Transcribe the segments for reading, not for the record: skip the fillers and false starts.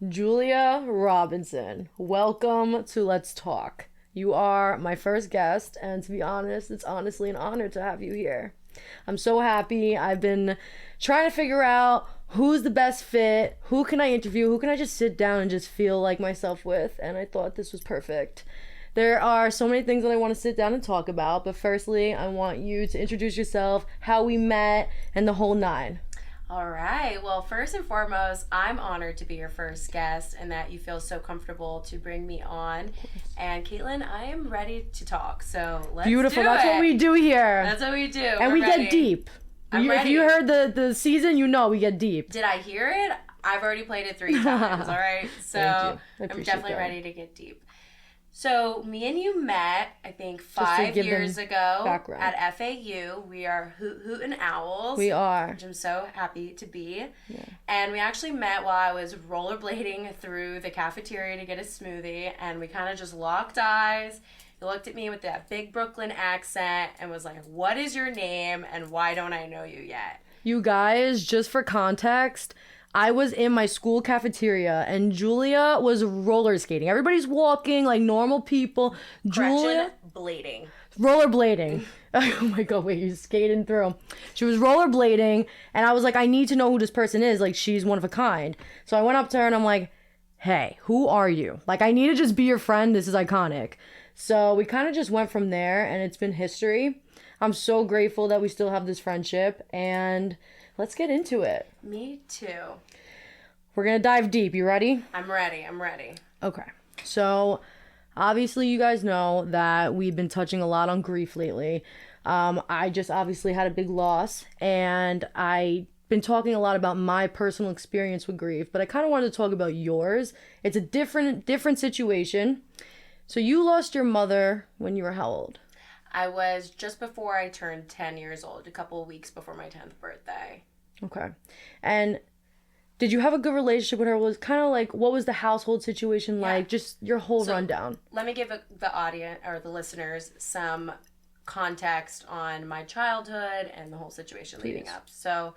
Julia Robinson, welcome to Let's Talk. You are my first guest, and to be honest, it's honestly an honor to have you here. I'm so happy. I've been trying to figure out who's the best fit, who can I interview, who can I just sit down and just feel like myself with, and I thought this was perfect. There are so many things that I want to sit down and talk about, but firstly, I want you to introduce yourself, how we met, and the whole nine. All right. Well, first and foremost, I'm honored to be your first guest and that you feel so comfortable to bring me on. And Caitlin, I am ready to talk. So let's Beautiful. do That's it. what we do here. That's what we do. And we ready. get deep. I'm ready. If you heard the season, you know we get deep. Did I hear it? I've already played it 3 times. All right. So I'm definitely ready to get deep. So me and you met, I think, 5 years ago background. at FAU. We are Hoot and Owls. We are. Which I'm so happy to be. Yeah. And we actually met while I was rollerblading through the cafeteria to get a smoothie. And we kind of just locked eyes. He looked at me with that big Brooklyn accent and was like, "What is your name and why don't I know you yet?" You guys, just for context, I was in my school cafeteria and Julia was roller skating. Everybody's walking like normal people. Julia blading. Rollerblading. Oh my god, wait, you're skating through. She was rollerblading and I was like, I need to know who this person is. Like, she's one of a kind. So I went up to her and I'm like, hey, who are you? Like, I need to just be your friend. This is iconic. So we kind of just went from there and it's been history. I'm so grateful that we still have this friendship and let's get into it. Me too. We're going to dive deep. You ready? I'm ready. Okay. So, obviously, you guys know that we've been touching a lot on grief lately. I just obviously had a big loss, and I've been talking a lot about my personal experience with grief, but I kind of wanted to talk about yours. It's a different situation. So, you lost your mother when you were how old? I was just before I turned 10 years old, a couple of weeks before my 10th birthday. Okay. And did you have a good relationship with her? Was kind of like, what was the household situation like? Just your whole rundown. Let me give the audience or the listeners some context on my childhood and the whole situation leading up. So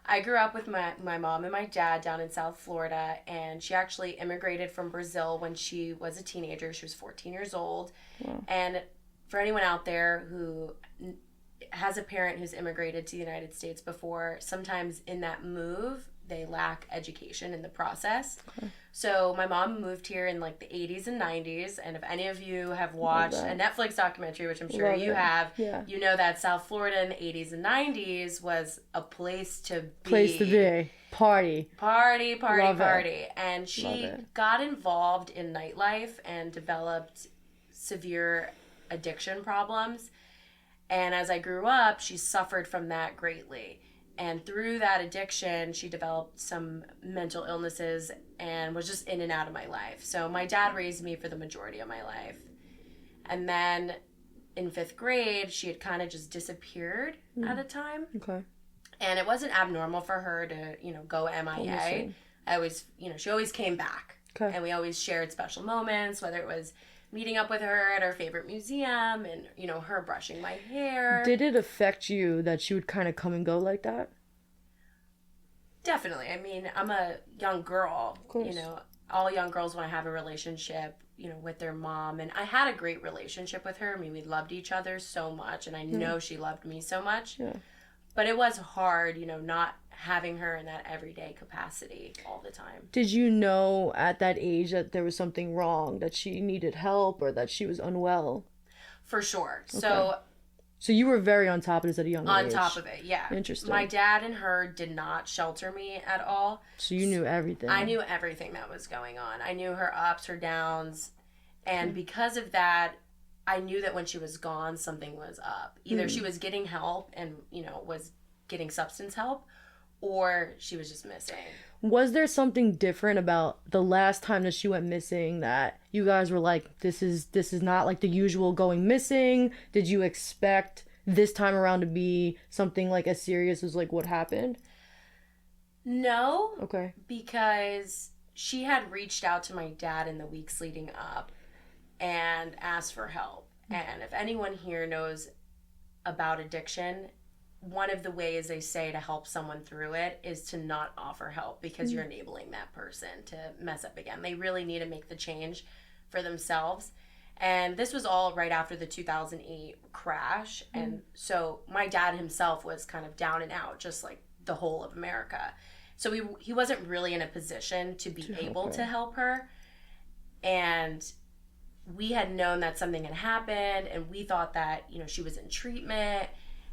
I grew up with my mom and my dad down in South Florida, and she actually immigrated from Brazil when she was a teenager. She was 14 years old. Wow. And for anyone out there who has a parent who's immigrated to the United States before, sometimes in that move, they lack education in the process. Okay. So my mom moved here in like the 80s and 90s, and if any of you have watched a Netflix documentary, which I'm sure you have, you know that South Florida in the 80s and 90s was a place to be. Party. And she got involved in nightlife and developed severe addiction problems. And as I grew up, she suffered from that greatly. And through that addiction, she developed some mental illnesses and was just in and out of my life. So my dad raised me for the majority of my life. And then in 5th grade, she had kind of just disappeared at a time. Okay. And it wasn't abnormal for her to, go MIA. She always came back. Okay. And we always shared special moments, whether it was meeting up with her at her favorite museum and, her brushing my hair. Did it affect you that she would kind of come and go like that? Definitely. I mean, I'm a young girl. Of course. All young girls want to have a relationship, with their mom. And I had a great relationship with her. I mean, we loved each other so much. And I know she loved me so much. Yeah. But it was hard, not having her in that everyday capacity all the time. Did you know at that age that there was something wrong, that she needed help or that she was unwell? For sure. Okay. So you were very on top of this at a young age? On top of it, yeah. Interesting. My dad and her did not shelter me at all. So you knew everything? I knew everything that was going on. I knew her ups, her downs. And because of that, I knew that when she was gone, something was up. Either she was getting help and, was getting substance help, or she was just missing. Was there something different about the last time that she went missing that you guys were like, this is not like the usual going missing? Did you expect this time around to be something like as serious as like what happened? No. Okay. Because she had reached out to my dad in the weeks leading up and asked for help. And if anyone here knows about addiction, one of the ways they say to help someone through it is to not offer help, because you're enabling that person to mess up again. They really need to make the change for themselves. And this was all right after the 2008 crash. And so my dad himself was kind of down and out, just like the whole of America. So he wasn't really in a position to be able to help her. And we had known that something had happened, and we thought that, you know, she was in treatment,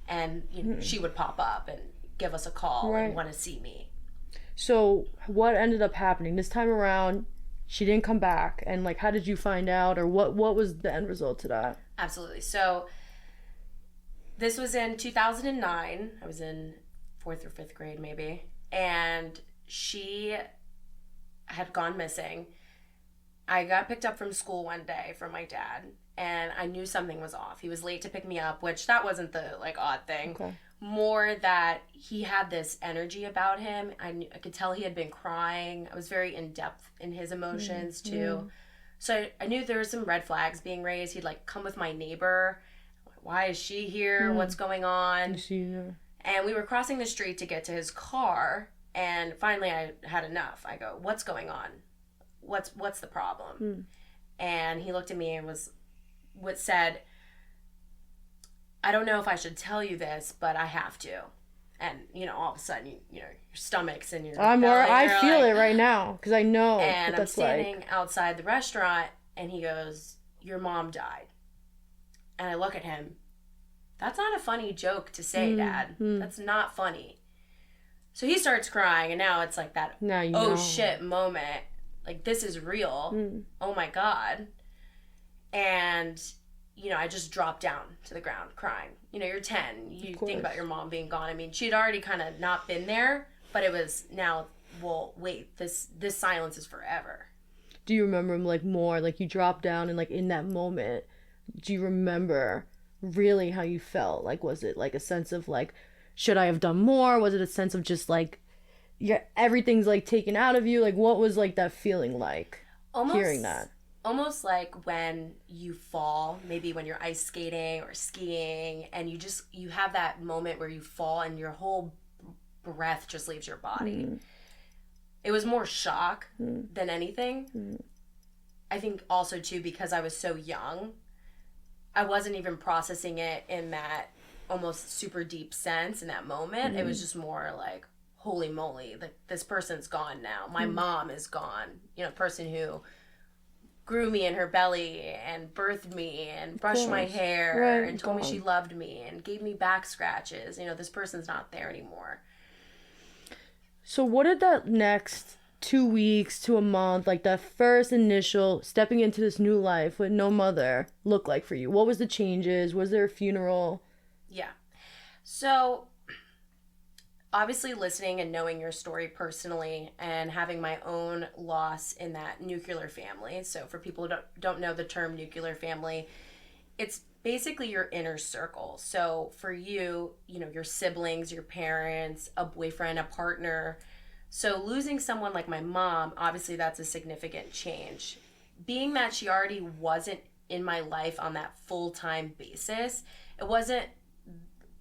and you know, she would pop up and give us a call and want to see me. So what ended up happening this time around? She didn't come back, and like, how did you find out, or what was the end result to that? Absolutely. So this was in 2009. I was in 4th or 5th grade maybe, and she had gone missing. I got picked up from school one day from my dad, and I knew something was off. He was late to pick me up, which that wasn't the like odd thing. Okay. More that he had this energy about him. I could tell he had been crying. I was very in depth in his emotions too. So I knew there were some red flags being raised. He'd like come with my neighbor. Why is she here? What's going on? And we were crossing the street to get to his car, and finally I had enough. I go, "What's going on? What's the problem?" And he looked at me and said, "I don't know if I should tell you this, but I have to." And you know, all of a sudden, you know, your stomach's in your belly. I feel it right now, because I know. And I'm standing outside the restaurant, and he goes, "Your mom died." And I look at him. That's not a funny joke to say, Dad. That's not funny. So he starts crying, and now it's like that shit moment. Like, this is real. Oh my God. And, you know, I just dropped down to the ground crying. You know, you're 10. You think about your mom being gone. I mean, she'd already kind of not been there, but it was now, well, wait, this silence is forever. Do you remember, like, more, like, you dropped down and, like, in that moment, do you remember really how you felt? Like, was it, like, a sense of, like, should I have done more? Was it a sense of just, like, everything's like taken out of you? Like, what was like that feeling like? Hearing that? Almost like when you fall, maybe when you're ice skating or skiing, and you have that moment where you fall and your whole breath just leaves your body. It was more shock than anything. I think also too, because I was so young, I wasn't even processing it in that almost super deep sense in that moment. It was just more like, holy moly, like, this person's gone now. My mom is gone. You know, the person who grew me in her belly and birthed me and brushed my hair and told me she loved me and gave me back scratches. You know, this person's not there anymore. So what did that next 2 weeks to a month, like that first initial stepping into this new life with no mother, look like for you? What was the changes? Was there a funeral? Yeah. So obviously listening and knowing your story personally and having my own loss in that nuclear family. So for people who don't know the term nuclear family, it's basically your inner circle. So for you, you know, your siblings, your parents, a boyfriend, a partner. So losing someone like my mom, obviously that's a significant change. Being that she already wasn't in my life on that full-time basis, it wasn't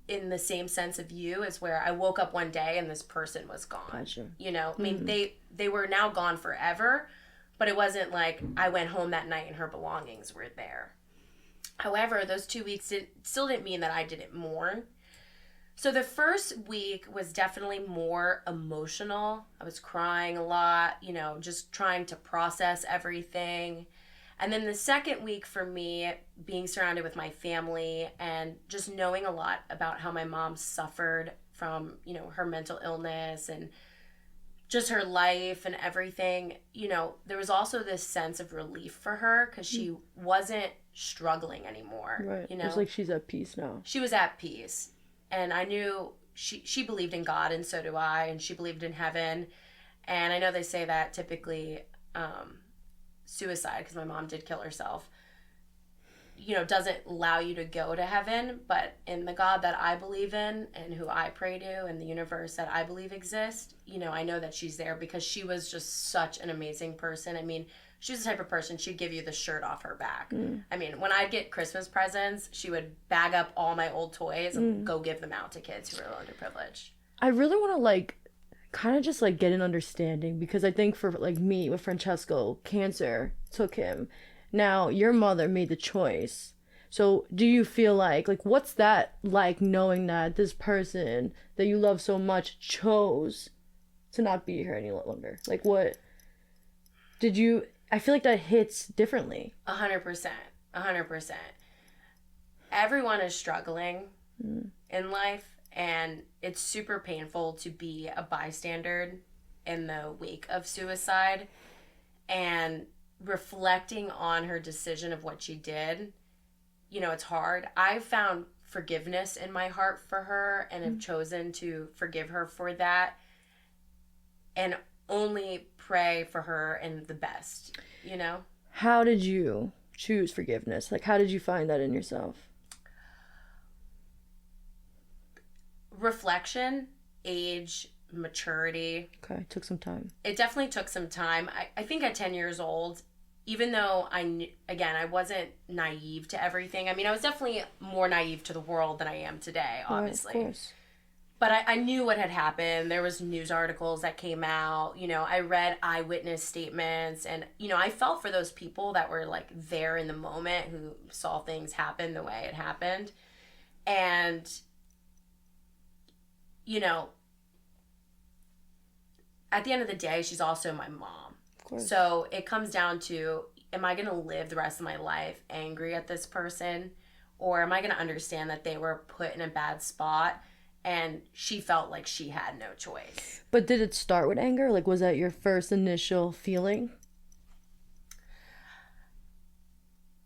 in the same sense of you as where I woke up one day and this person was gone. Gotcha. You know, I mean, they were now gone forever, but it wasn't like I went home that night and her belongings were there. However, those 2 weeks still didn't mean that I didn't mourn. So the first week was definitely more emotional. I was crying a lot, you know, just trying to process everything. And then the second week for me, being surrounded with my family and just knowing a lot about how my mom suffered from, you know, her mental illness and just her life and everything, you know, there was also this sense of relief for her because she wasn't struggling anymore. Right. You know, it's like she's at peace now. She was at peace. And I knew she believed in God, and so do I, and she believed in heaven. And I know they say that typically suicide, because my mom did kill herself, you know, doesn't allow you to go to heaven. But in the God that I believe in and who I pray to and the universe that I believe exists, you know, I know that she's there because she was just such an amazing person. I mean, she was the type of person, she'd give you the shirt off her back. I mean, when I'd get Christmas presents, she would bag up all my old toys and go give them out to kids who were underprivileged. I really want to, like, kind of just, like, get an understanding, because I think for, like, me with Francesco, cancer took him. Now, your mother made the choice. So do you feel like what's that like, knowing that this person that you love so much chose to not be here any longer? Like, what did you, I feel like that hits differently. 100%. 100%. Everyone is struggling in life, and it's super painful to be a bystander in the wake of suicide. And reflecting on her decision of what she did, you know, it's hard. I found forgiveness in my heart for her and have chosen to forgive her for that, and only pray for her and the best, you know? How did you choose forgiveness? Like, how did you find that in yourself? Reflection, age, maturity. Okay, took some time. It definitely took some time. I think at 10 years old, even though I wasn't naive to everything. I mean, I was definitely more naive to the world than I am today, obviously. Right, of course. But I knew what had happened. There was news articles that came out. You know, I read eyewitness statements. And, you know, I felt for those people that were, like, there in the moment, who saw things happen the way it happened. And, you know, at the end of the day, she's also my mom. Of course. So it comes down to, am I going to live the rest of my life angry at this person? Or am I going to understand that they were put in a bad spot and she felt like she had no choice? But did it start with anger? Like, was that your first initial feeling?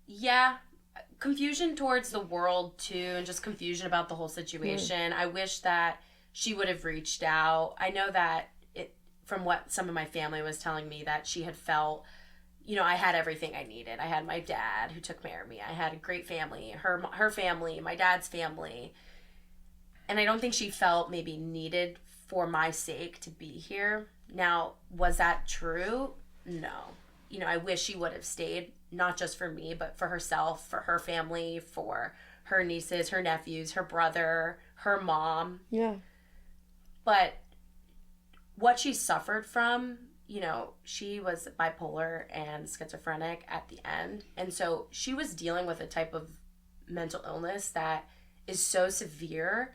Yeah. Confusion towards the world, too, and just confusion about the whole situation. I wish that she would have reached out. I know that from what some of my family was telling me, that she had felt, you know, I had everything I needed. I had my dad who took care of me. I had a great family, her family, my dad's family. And I don't think she felt maybe needed for my sake to be here. Now, was that true? No. You know, I wish she would have stayed, not just for me, but for herself, for her family, for her nieces, her nephews, her brother, her mom. Yeah. But what she suffered from, you know, she was bipolar and schizophrenic at the end. And so she was dealing with a type of mental illness that is so severe.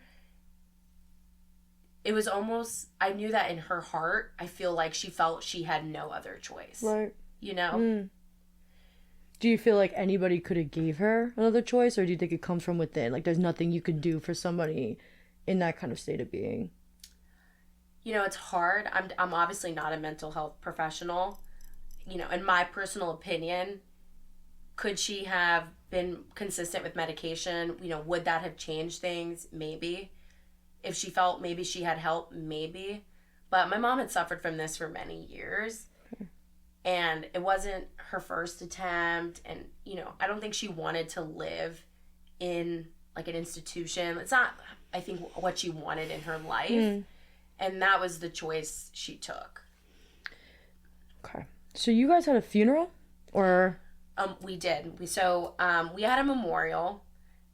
It was almost, I knew that in her heart, I feel like she felt she had no other choice. Right. You know? Do you feel like anybody could have gave her another choice, or do you think it comes from within? Like, there's nothing you could do for somebody in that kind of state of being? You know, it's hard. I'm obviously not a mental health professional. You know, in my personal opinion, could she have been consistent with medication? You know, would that have changed things? Maybe. If she felt maybe she had help, maybe. But my mom had suffered from this for many years. And it wasn't her first attempt. And, you know, I don't think she wanted to live in, like, an institution. It's not, I think, what she wanted in her life. And that was the choice she took. Okay. So you guys had a funeral? Or? We did. We had a memorial.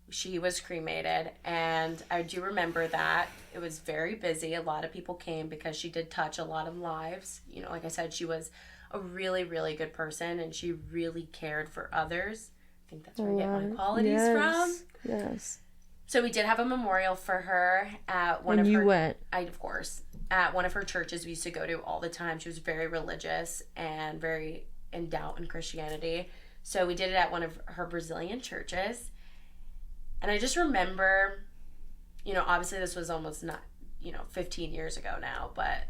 She was cremated. And I do remember that. It was very busy. A lot of people came because she did touch a lot of lives. You know, like I said, she was a really, really good person. And she really cared for others. I think that's where I get my qualities from. Yes. So we did have a memorial for her at one and of her... And you went? Of course. At one of her churches we used to go to all the time. She was very religious and very in doubt in Christianity. So we did it at one of her Brazilian churches. And I just remember, you know, obviously this was almost not, 15 years ago now, but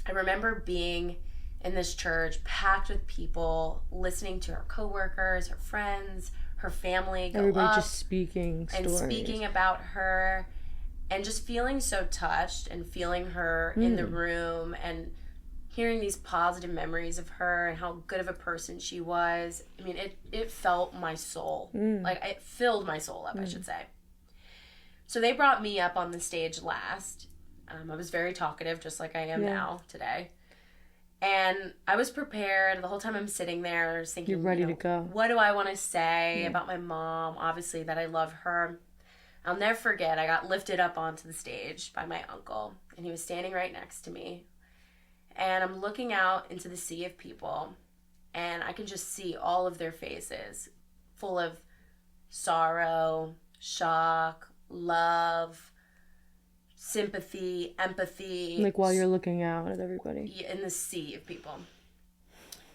I remember being in this church packed with people, listening to her coworkers, her friends, her family go Everybody up just speaking stories. and speaking about her, and just feeling so touched and feeling her in the room and hearing these positive memories of her and how good of a person she was. I mean, it felt my soul. Like, it filled my soul up, I should say. So they brought me up on the stage last. I was very talkative, just like I am now today. And I was prepared. The whole time I'm sitting there, I was thinking, You're ready to go. What do I want to say about my mom? Obviously, that I love her. I'll never forget, I got lifted up onto the stage by my uncle, and he was standing right next to me. And I'm looking out into the sea of people, and I can just see all of their faces full of sorrow, shock, love, sympathy, empathy. Like while you're looking out at everybody. In the sea of people.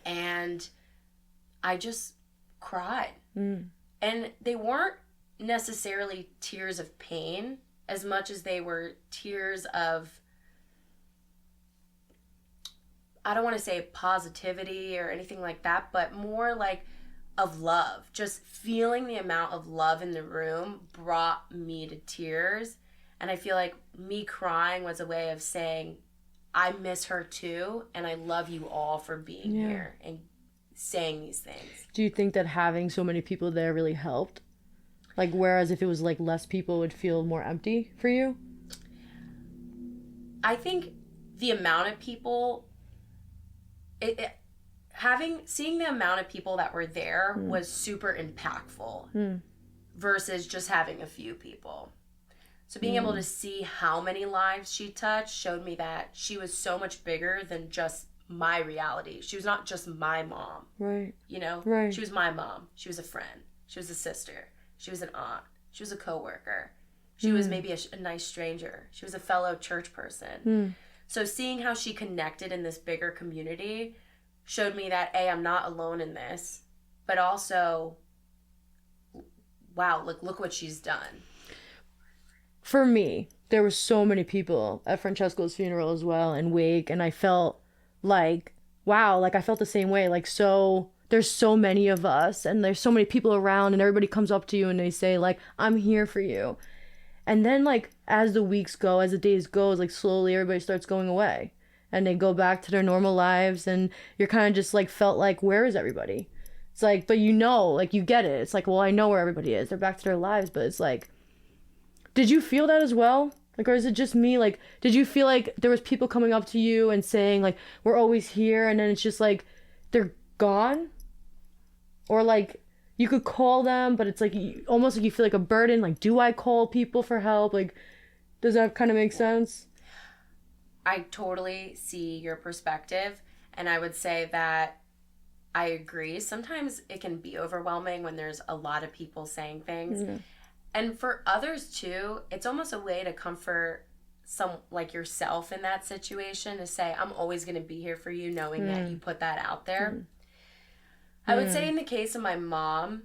And I just cried. And they weren't necessarily tears of pain as much as they were tears of, I don't want to say positivity or anything like that, but more like of love. Just feeling the amount of love in the room brought me to tears. And I feel like me crying was a way of saying, I miss her too, and I love you all for being here and saying these things. Do you think that having so many people there really helped? Like, whereas if it was like less people, it would feel more empty for you? I think the amount of people, seeing the amount of people that were there was super impactful versus just having a few people. So being able to see how many lives she touched showed me that she was so much bigger than just my reality. She was not just my mom. Right. You know? Right. She was my mom. She was a friend. She was a sister. She was an aunt. She was a coworker. She was maybe a nice stranger. She was a fellow church person. So seeing how she connected in this bigger community showed me that, A, I'm not alone in this, but also, wow, look what she's done. For me, there were so many people at Francesco's funeral as well and wake, and I felt like, wow, like I felt the same way. Like, so there's so many of us and there's so many people around and everybody comes up to you and they say like, I'm here for you. And then like as the weeks go, as the days goes, like slowly everybody starts going away and they go back to their normal lives and you're kind of just like felt like, where is everybody? It's like, but you know, like you get it. It's like, well, I know where everybody is. They're back to their lives, but it's like, did you feel that as well? Like, or is it just me? Like, did you feel like there was people coming up to you and saying like, we're always here, and then it's just like, they're gone? Or like, you could call them, but it's like, almost like you feel like a burden. Like, do I call people for help? Like, does that kind of make sense? I totally see your perspective, and I would say that I agree. Sometimes it can be overwhelming when there's a lot of people saying things. Mm-hmm. And for others too, it's almost a way to comfort some like yourself in that situation, to say, I'm always going to be here for you, knowing that you put that out there. I would say in the case of my mom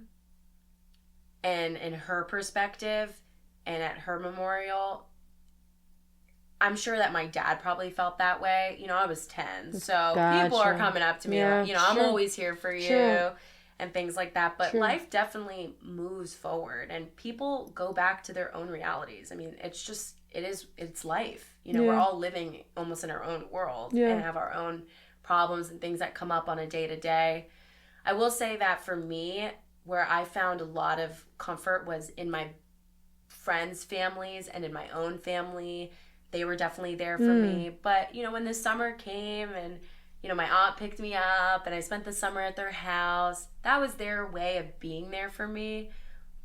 and in her perspective and at her memorial, I'm sure that my dad probably felt that way. You know, I was 10, so people are coming up to me, like, you know, I'm always here for you. And things like that. But life definitely moves forward and people go back to their own realities. I mean, it's life. You know, we're all living almost in our own world and have our own problems and things that come up on a day to day. I will say that for me, where I found a lot of comfort was in my friends' families and in my own family. They were definitely there for me. But, you know, when the summer came and, you know, my aunt picked me up and I spent the summer at their house, that was their way of being there for me.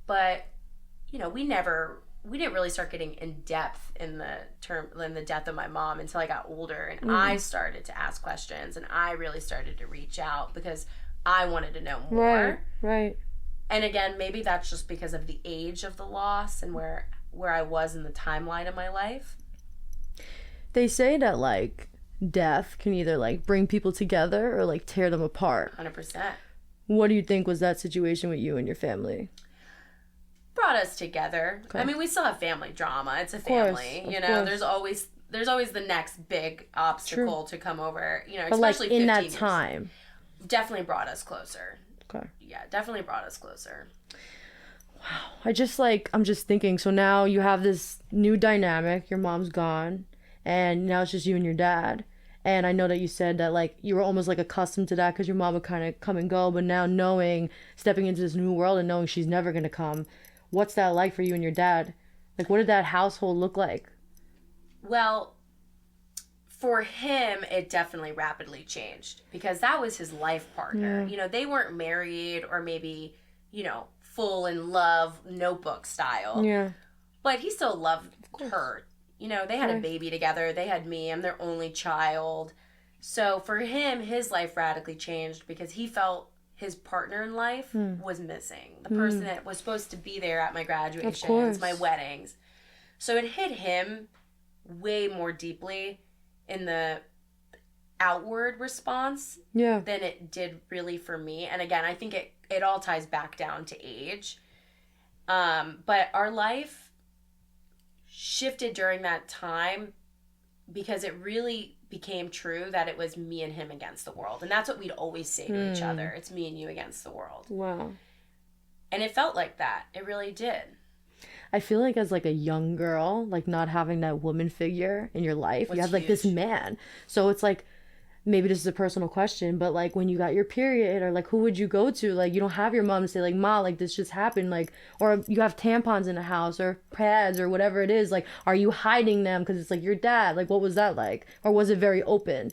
But, you know, we didn't really start getting in depth in the death of my mom until I got older, and I started to ask questions and I really started to reach out because I wanted to know more. Right. And again, maybe that's just because of the age of the loss and where I was in the timeline of my life. They say that like death can either like bring people together or like tear them apart. 100%. What do you think was that situation with you and your family? Brought us together. Okay. I mean, we still have family drama. It's a family, you know. There's always the next big obstacle to come over, you know, but especially like in 15 that years. time. Definitely brought us closer. Okay. Yeah, definitely brought us closer. Wow. I'm just thinking, so now you have this new dynamic, your mom's gone, and now it's just you and your dad. And I know that you said that like you were almost like accustomed to that because your mom would kind of come and go, but now stepping into this new world and knowing she's never going to come, what's that like for you and your dad? Like, what did that household look like? Well, for him, it definitely rapidly changed because that was his life partner. Yeah. You know, they weren't married or maybe, you know, full in love, Notebook style. Yeah. But he still loved her. You know, they had a Right. baby together. They had me. I'm their only child. So for him, his life radically changed because he felt his partner in life was missing. The person that was supposed to be there at my graduations, my weddings. So it hit him way more deeply in the outward response Yeah. than it did really for me. And again, I think it all ties back down to age. But our life shifted during that time because it really became true that it was me and him against the world. And that's what we'd always say to each other. It's me and you against the world. Wow. And it felt like that. It really did. I feel like as like a young girl, like not having that woman figure in your life, you Was have like this huge. man. So it's like, maybe this is a personal question, but like when you got your period, or like who would you go to? Like you don't have your mom to say like, Ma, like this just happened, like, or you have tampons in the house or pads or whatever it is. Like, are you hiding them because it's like your dad? Like, what was that like? Or was it very open?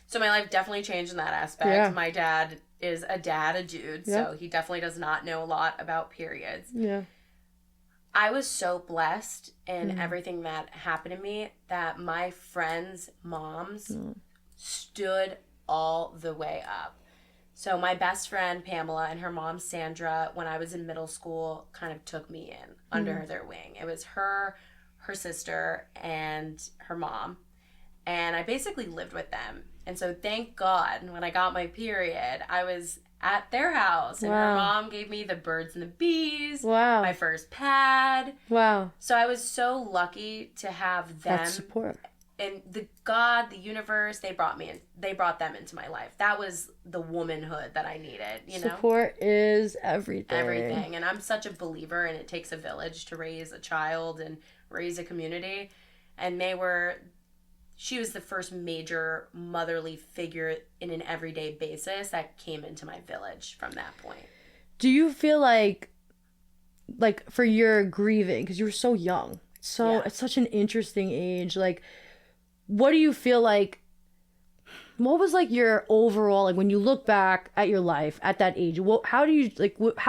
So my life definitely changed in that aspect. Yeah. My dad is a dude, so he definitely does not know a lot about periods. Yeah. I was so blessed in everything that happened to me that my friends' moms stood all the way up. So my best friend Pamela and her mom Sandra, when I was in middle school, kind of took me in under their wing. It was her sister, and her mom. And I basically lived with them. And so thank God when I got my period, I was at their house, and her mom gave me the birds and the bees, my first pad. Wow. So I was so lucky to have them. That support. And the universe, they brought them into my life. That was the womanhood that I needed, you know? Support is everything. Everything. And I'm such a believer, and it takes a village to raise a child and raise a community. And she was the first major motherly figure in an everyday basis that came into my village from that point. Do you feel like for your grieving, because you were so young, it's such an interesting age, like, what do you feel like, what was like your overall, like when you look back at your life at that age, how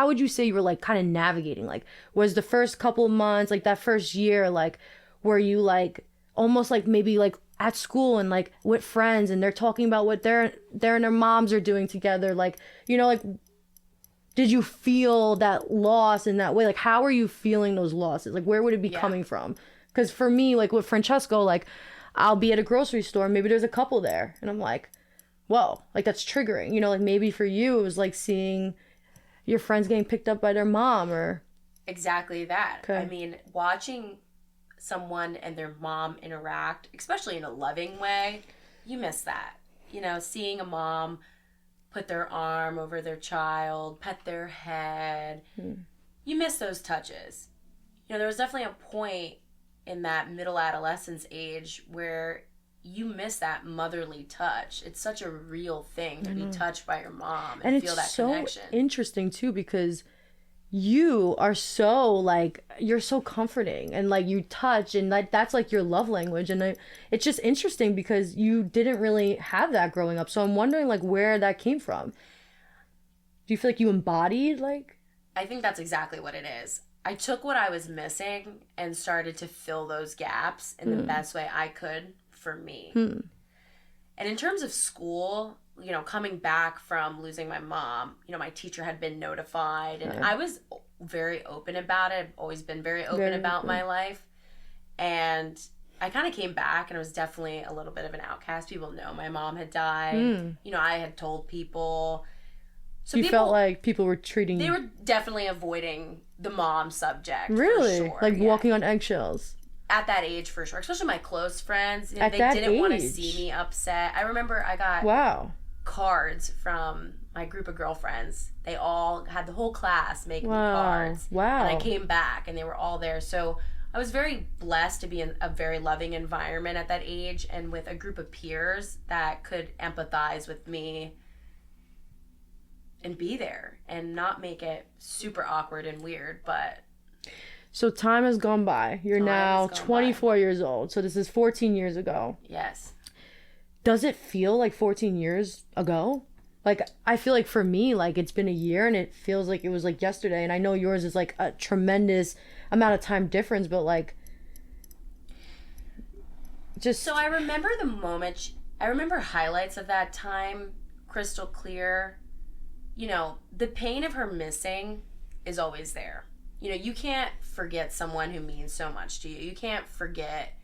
would you say you were like kind of navigating? Like, was the first couple of months, like that first year, like, were you like almost like maybe like at school and like with friends and they're talking about what their and their moms are doing together, like, you know, like, did you feel that loss in that way? Like, how are you feeling those losses? Like, where would it be coming from? Because for me, like with Francesco, like, I'll be at a grocery store, maybe there's a couple there, and I'm like, whoa, like that's triggering. You know, like maybe for you, it was like seeing your friends getting picked up by their mom or... Exactly that. Okay. I mean, watching someone and their mom interact, especially in a loving way, you miss that. You know, seeing a mom put their arm over their child, pet their head, you miss those touches. You know, there was definitely a point in that middle adolescence age where you miss that motherly touch. It's such a real thing to be touched by your mom and feel that connection. It's so interesting too, because you are so like, you're so comforting and like you touch, and like that's like your love language. And it's just interesting because you didn't really have that growing up. So I'm wondering like where that came from. Do you feel like you embodied like... I think that's exactly what it is. I took what I was missing and started to fill those gaps in the best way I could for me. And in terms of school, you know, coming back from losing my mom, you know, my teacher had been notified, and I was very open about it. I've always been very open about my life. And I kind of came back, and I was definitely a little bit of an outcast. People know my mom had died. You know, I had told people. So you felt like people were treating you... They were definitely avoiding the mom subject. Really? For sure. Like walking on eggshells? At that age, for sure. Especially my close friends. You know, At they that didn't want to age? see me upset. I remember I got cards from my group of girlfriends. They all had the whole class make me cards. Wow. And I came back, and they were all there. So I was very blessed to be in a very loving environment at that age, and with a group of peers that could empathize with me and be there and not make it super awkward and weird. But so time has gone by. You're now 24 years old. So this is 14 years ago. Yes. does it feel like 14 years ago? Like, I feel like for me, like, it's been a year and it feels like it was like yesterday. And I know yours is like a tremendous amount of time difference, but like, just. So I remember the moment, I remember highlights of that time crystal clear. You know, the pain of her missing is always there. You know, you can't forget someone who means so much to you. You can't forget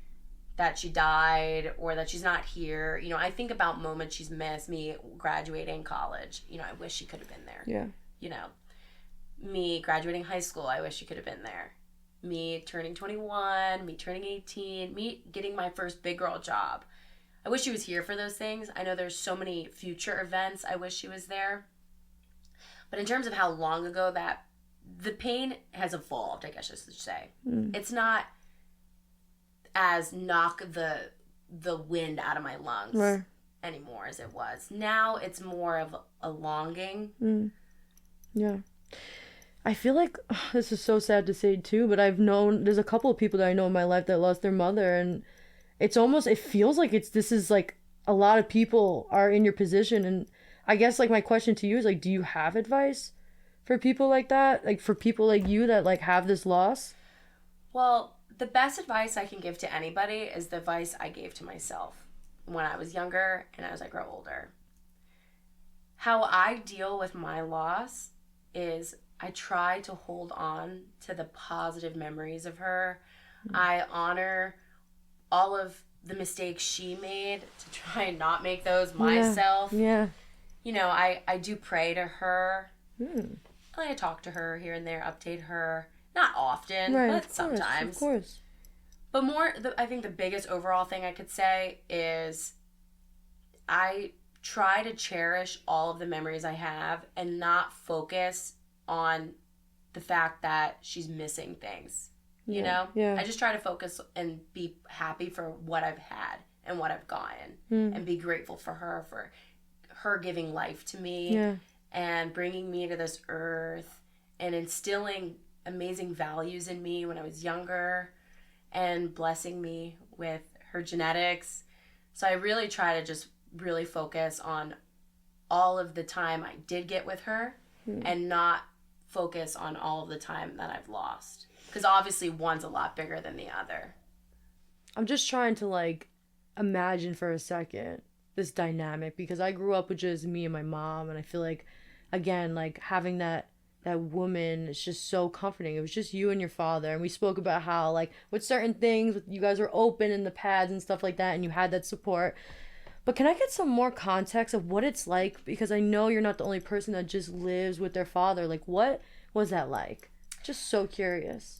that she died or that she's not here. You know, I think about moments she's missed, me graduating college. You know, I wish she could have been there. Yeah. You know, me graduating high school, I wish she could have been there. Me turning 21, me turning 18, me getting my first big girl job. I wish she was here for those things. I know there's so many future events I wish she was there. But in terms of how long ago that, the pain has evolved, I guess I should say. It's not as knock the wind out of my lungs anymore as it was. Now it's more of a longing. Yeah. I feel like this is so sad to say too, but there's a couple of people that I know in my life that lost their mother, and it feels like this is like a lot of people are in your position. And I guess like my question to you is like, do you have advice for people like that? Like for people like you that like have this loss? Well, the best advice I can give to anybody is the advice I gave to myself when I was younger and as I grow older. How I deal with my loss is I try to hold on to the positive memories of her. I honor all of the mistakes she made to try and not make those myself. Yeah. You know, I do pray to her. I talk to her here and there, update her. Not often, but sometimes. Of course. But I think the biggest overall thing I could say is I try to cherish all of the memories I have and not focus on the fact that she's missing things. You know? Yeah. I just try to focus and be happy for what I've had and what I've gotten and be grateful for her giving life to me and bringing me to this earth and instilling amazing values in me when I was younger and blessing me with her genetics. So I really try to just really focus on all of the time I did get with her and not focus on all of the time that I've lost. Because obviously one's a lot bigger than the other. I'm just trying to like imagine for a second this dynamic, because I grew up with just me and my mom, and I feel like, again, like having that woman is just so comforting. It was just you and your father, and we spoke about how like with certain things you guys were open in the pads and stuff like that, and you had that support. But can I get some more context of what it's like? Because I know you're not the only person that just lives with their father. Like, what was that like? Just so curious.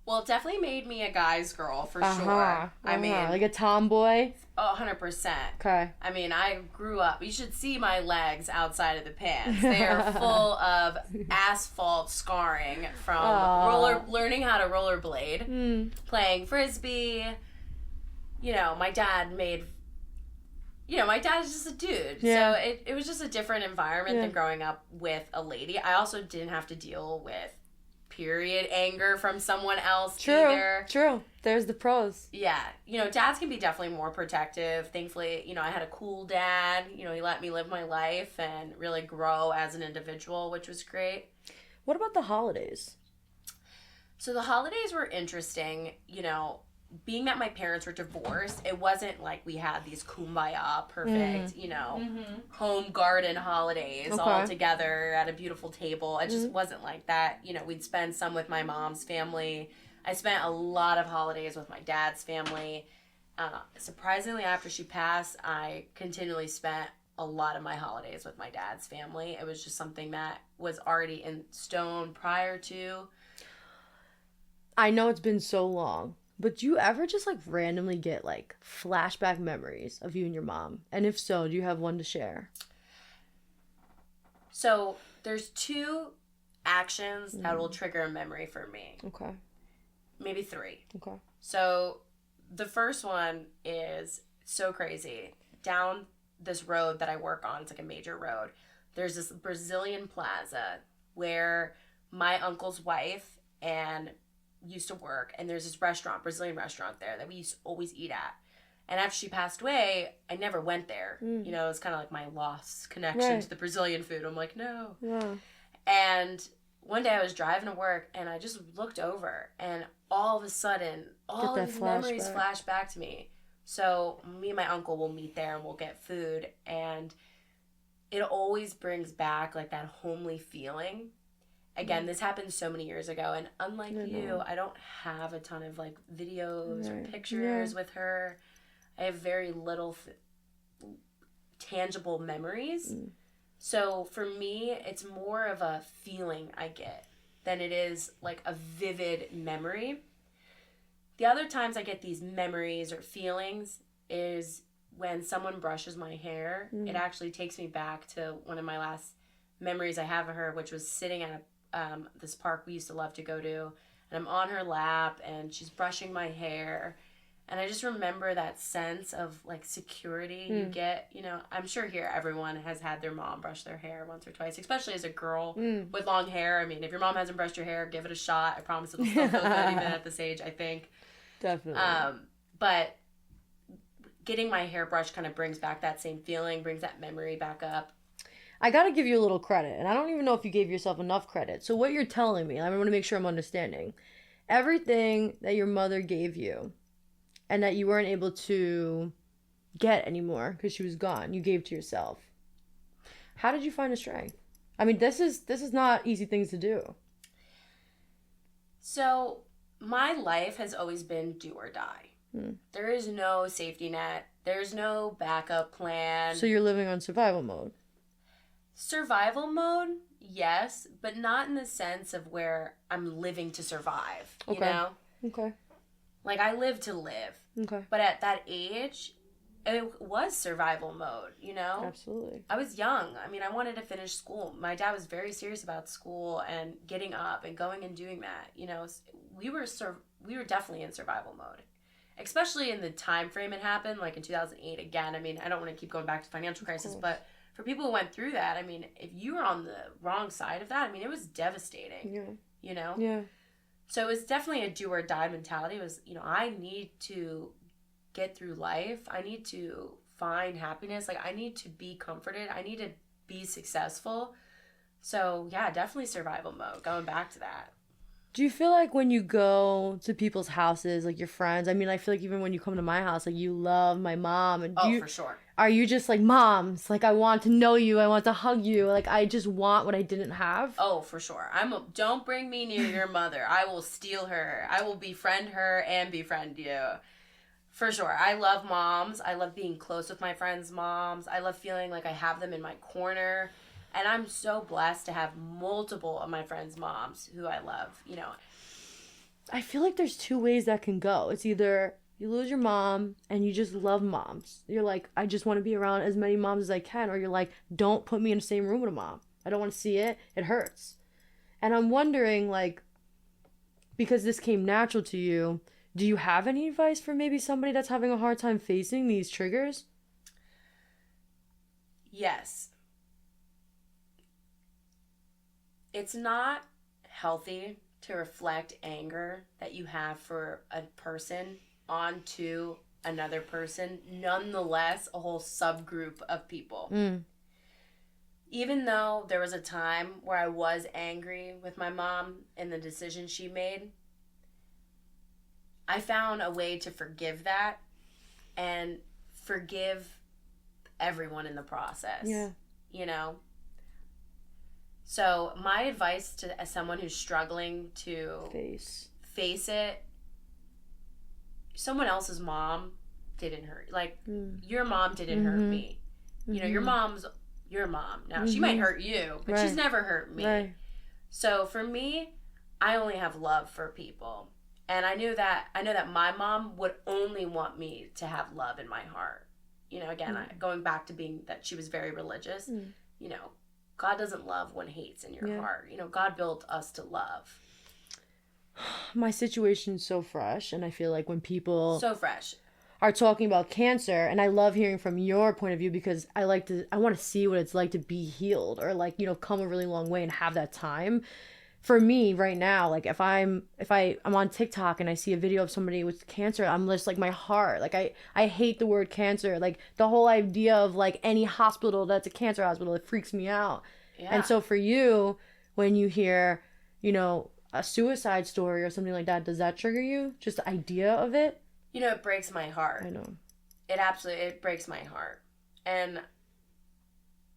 Well, it definitely made me a guy's girl for sure. I mean, like a tomboy. 100%. Okay. I mean, I grew up. You should see my legs outside of the pants. They are full of asphalt scarring from learning how to rollerblade, playing frisbee. You know, my dad is just a dude. Yeah. So it was just a different environment than growing up with a lady. I also didn't have to deal with period anger from someone else either. True. There's the pros. Yeah. You know, dads can be definitely more protective. Thankfully, you know, I had a cool dad. You know, he let me live my life and really grow as an individual, which was great. What about the holidays? So the holidays were interesting. You know, being that my parents were divorced, it wasn't like we had these kumbaya, perfect, you know, home garden holidays all together at a beautiful table. It just wasn't like that. You know, we'd spend some with my mom's family. I spent a lot of holidays with my dad's family. Surprisingly, after she passed, I continually spent a lot of my holidays with my dad's family. It was just something that was already in stone prior to. I know it's been so long, but do you ever just like randomly get like flashback memories of you and your mom? And if so, do you have one to share? So there's two actions that will trigger a memory for me. Okay. Maybe three. Okay. So the first one is so crazy. Down this road that I work on, it's like a major road, there's this Brazilian plaza where my uncle's wife and used to work, and there's this Brazilian restaurant there that we used to always eat at. And after she passed away, I never went there. You know, it was kind of like my lost connection to the Brazilian food. I'm like, no. Yeah. And one day I was driving to work and I just looked over and all of a sudden, all of these memories flashed back to me. So me and my uncle will meet there and we'll get food. And it always brings back like that homely feeling. Again, this happened so many years ago. And unlike you, I don't have a ton of like videos or pictures with her. I have very little tangible memories. So for me, it's more of a feeling I get than it is like a vivid memory. The other times I get these memories or feelings is when someone brushes my hair. It actually takes me back to one of my last memories I have of her, which was sitting at this park we used to love to go to. And I'm on her lap and she's brushing my hair. And I just remember that sense of like security you get. You know, I'm sure here everyone has had their mom brush their hair once or twice, especially as a girl with long hair. I mean, if your mom hasn't brushed your hair, give it a shot. I promise it'll still feel good even at this age, I think. Definitely. But getting my hair brushed kind of brings back that same feeling, brings that memory back up. I got to give you a little credit, and I don't even know if you gave yourself enough credit. So what you're telling me, I want to make sure I'm understanding. Everything that your mother gave you and that you weren't able to get anymore because she was gone, you gave to yourself. How did you find the strength? I mean, this is not easy things to do. So my life has always been do or die. There is no safety net. There's no backup plan. So you're living on survival mode. Survival mode, yes, but not in the sense of where I'm living to survive, you know? Okay. Like, I live to live. Okay. But at that age, it was survival mode, you know? Absolutely. I was young. I mean, I wanted to finish school. My dad was very serious about school and getting up and going and doing that, you know? We were definitely in survival mode. Especially in the time frame it happened, like in 2008. Again, I mean, I don't want to keep going back to financial crisis, but for people who went through that, I mean, if you were on the wrong side of that, I mean, it was devastating. Yeah. You know? Yeah. So it was definitely a do or die mentality. It was, you know, I need to get through life. I need to find happiness. Like, I need to be comforted. I need to be successful. So, yeah, definitely survival mode. Going back to that. Do you feel like when you go to people's houses, like your friends, I mean, I feel like even when you come to my house, like you love my mom. And for sure. Are you just like, moms, like I want to know you, I want to hug you, like I just want what I didn't have? Oh, for sure. Don't bring me near your mother. I will steal her. I will befriend her and befriend you. For sure. I love moms. I love being close with my friends' moms. I love feeling like I have them in my corner. And I'm so blessed to have multiple of my friends' moms who I love, you know. I feel like there's two ways that can go. It's either you lose your mom and you just love moms. You're like, I just want to be around as many moms as I can. Or you're like, don't put me in the same room with a mom. I don't want to see it. It hurts. And I'm wondering, like, because this came natural to you, do you have any advice for maybe somebody that's having a hard time facing these triggers? Yes. It's not healthy to reflect anger that you have for a person onto another person, nonetheless, a whole subgroup of people. Even though there was a time where I was angry with my mom and the decision she made, I found a way to forgive that and forgive everyone in the process. Yeah. You know? So my advice to as someone who's struggling to face it, someone else's mom didn't hurt. Like, your mom didn't hurt me. You know, your mom's your mom. Now, she might hurt you, but she's never hurt me. Right. So for me, I only have love for people. And I know that my mom would only want me to have love in my heart. You know, again, going back to being that she was very religious, you know, God doesn't love when hate's in your heart. You know, God built us to love. My situation's so fresh, and I feel like when people so fresh are talking about cancer, and I love hearing from your point of view because I want to see what it's like to be healed or like, you know, come a really long way and have that time. for me right now, like I'm on TikTok and I see a video of somebody with cancer, I'm just like my heart, like I hate the word cancer, like the whole idea of like any hospital that's a cancer hospital, it freaks me out. And Yeah. so for you, when you hear, you know, a suicide story or something like that, does that trigger you? Just the idea of it? You know, it breaks my heart. I know. It breaks my heart. And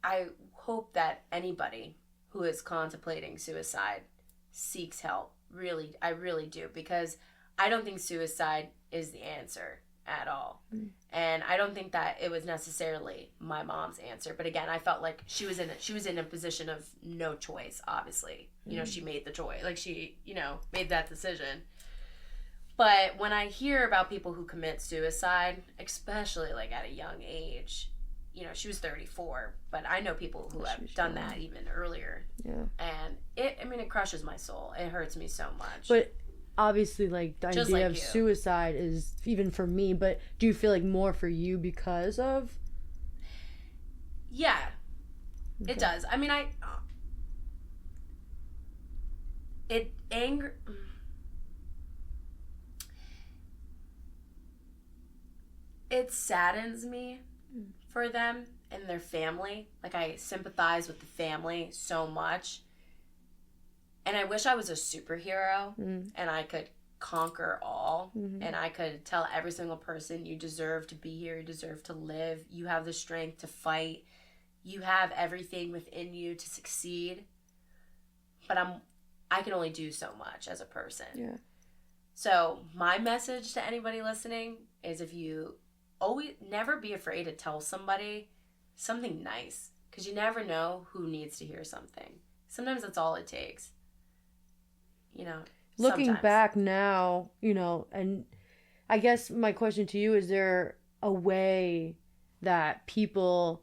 I hope that anybody who is contemplating suicide seeks help. Really, I really do, because I don't think suicide is the answer at all. And I don't think that it was necessarily my mom's answer. But again, I felt like she was in a position of no choice, obviously. You know, she made the choice. Like she, you know, made that decision. But when I hear about people who commit suicide, especially like at a young age, you know, she was 34, but I know people who have done that even earlier. Yeah. And it crushes my soul. It hurts me so much. But obviously, like, the Just idea like of you. suicide is even for me, but do you feel like more for you because of? Yeah, it does. I mean, it saddens me for them and their family. Like, I sympathize with the family so much. And I wish I was a superhero and I could conquer all and I could tell every single person, you deserve to be here, you deserve to live, you have the strength to fight, you have everything within you to succeed. But I can only do so much as a person. Yeah. So my message to anybody listening is, if you always never be afraid to tell somebody something nice, because you never know who needs to hear something. Sometimes that's all it takes. You know, Looking sometimes. back now, you know, and I guess my question to you is there a way that people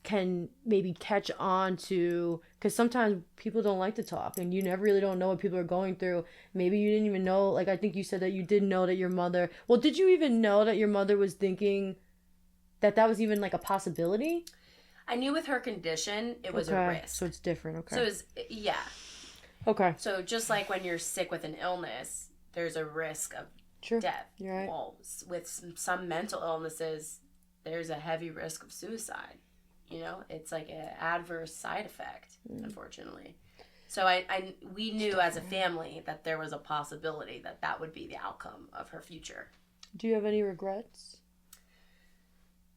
can maybe catch on to, because sometimes people don't like to talk and you never really don't know what people are going through. Maybe you didn't even know, like I think you said that you didn't know that your mother, well, did you even know that your mother was thinking that that was even like a possibility? I knew with her condition it was a risk. So it's different. Okay. So it's, yeah. Okay. So just like when you're sick with an illness, there's a risk of death. You're right. Well, with some mental illnesses, there's a heavy risk of suicide. You know, it's like an adverse side effect, unfortunately. So we knew as a family that there was a possibility that that would be the outcome of her future. Do you have any regrets?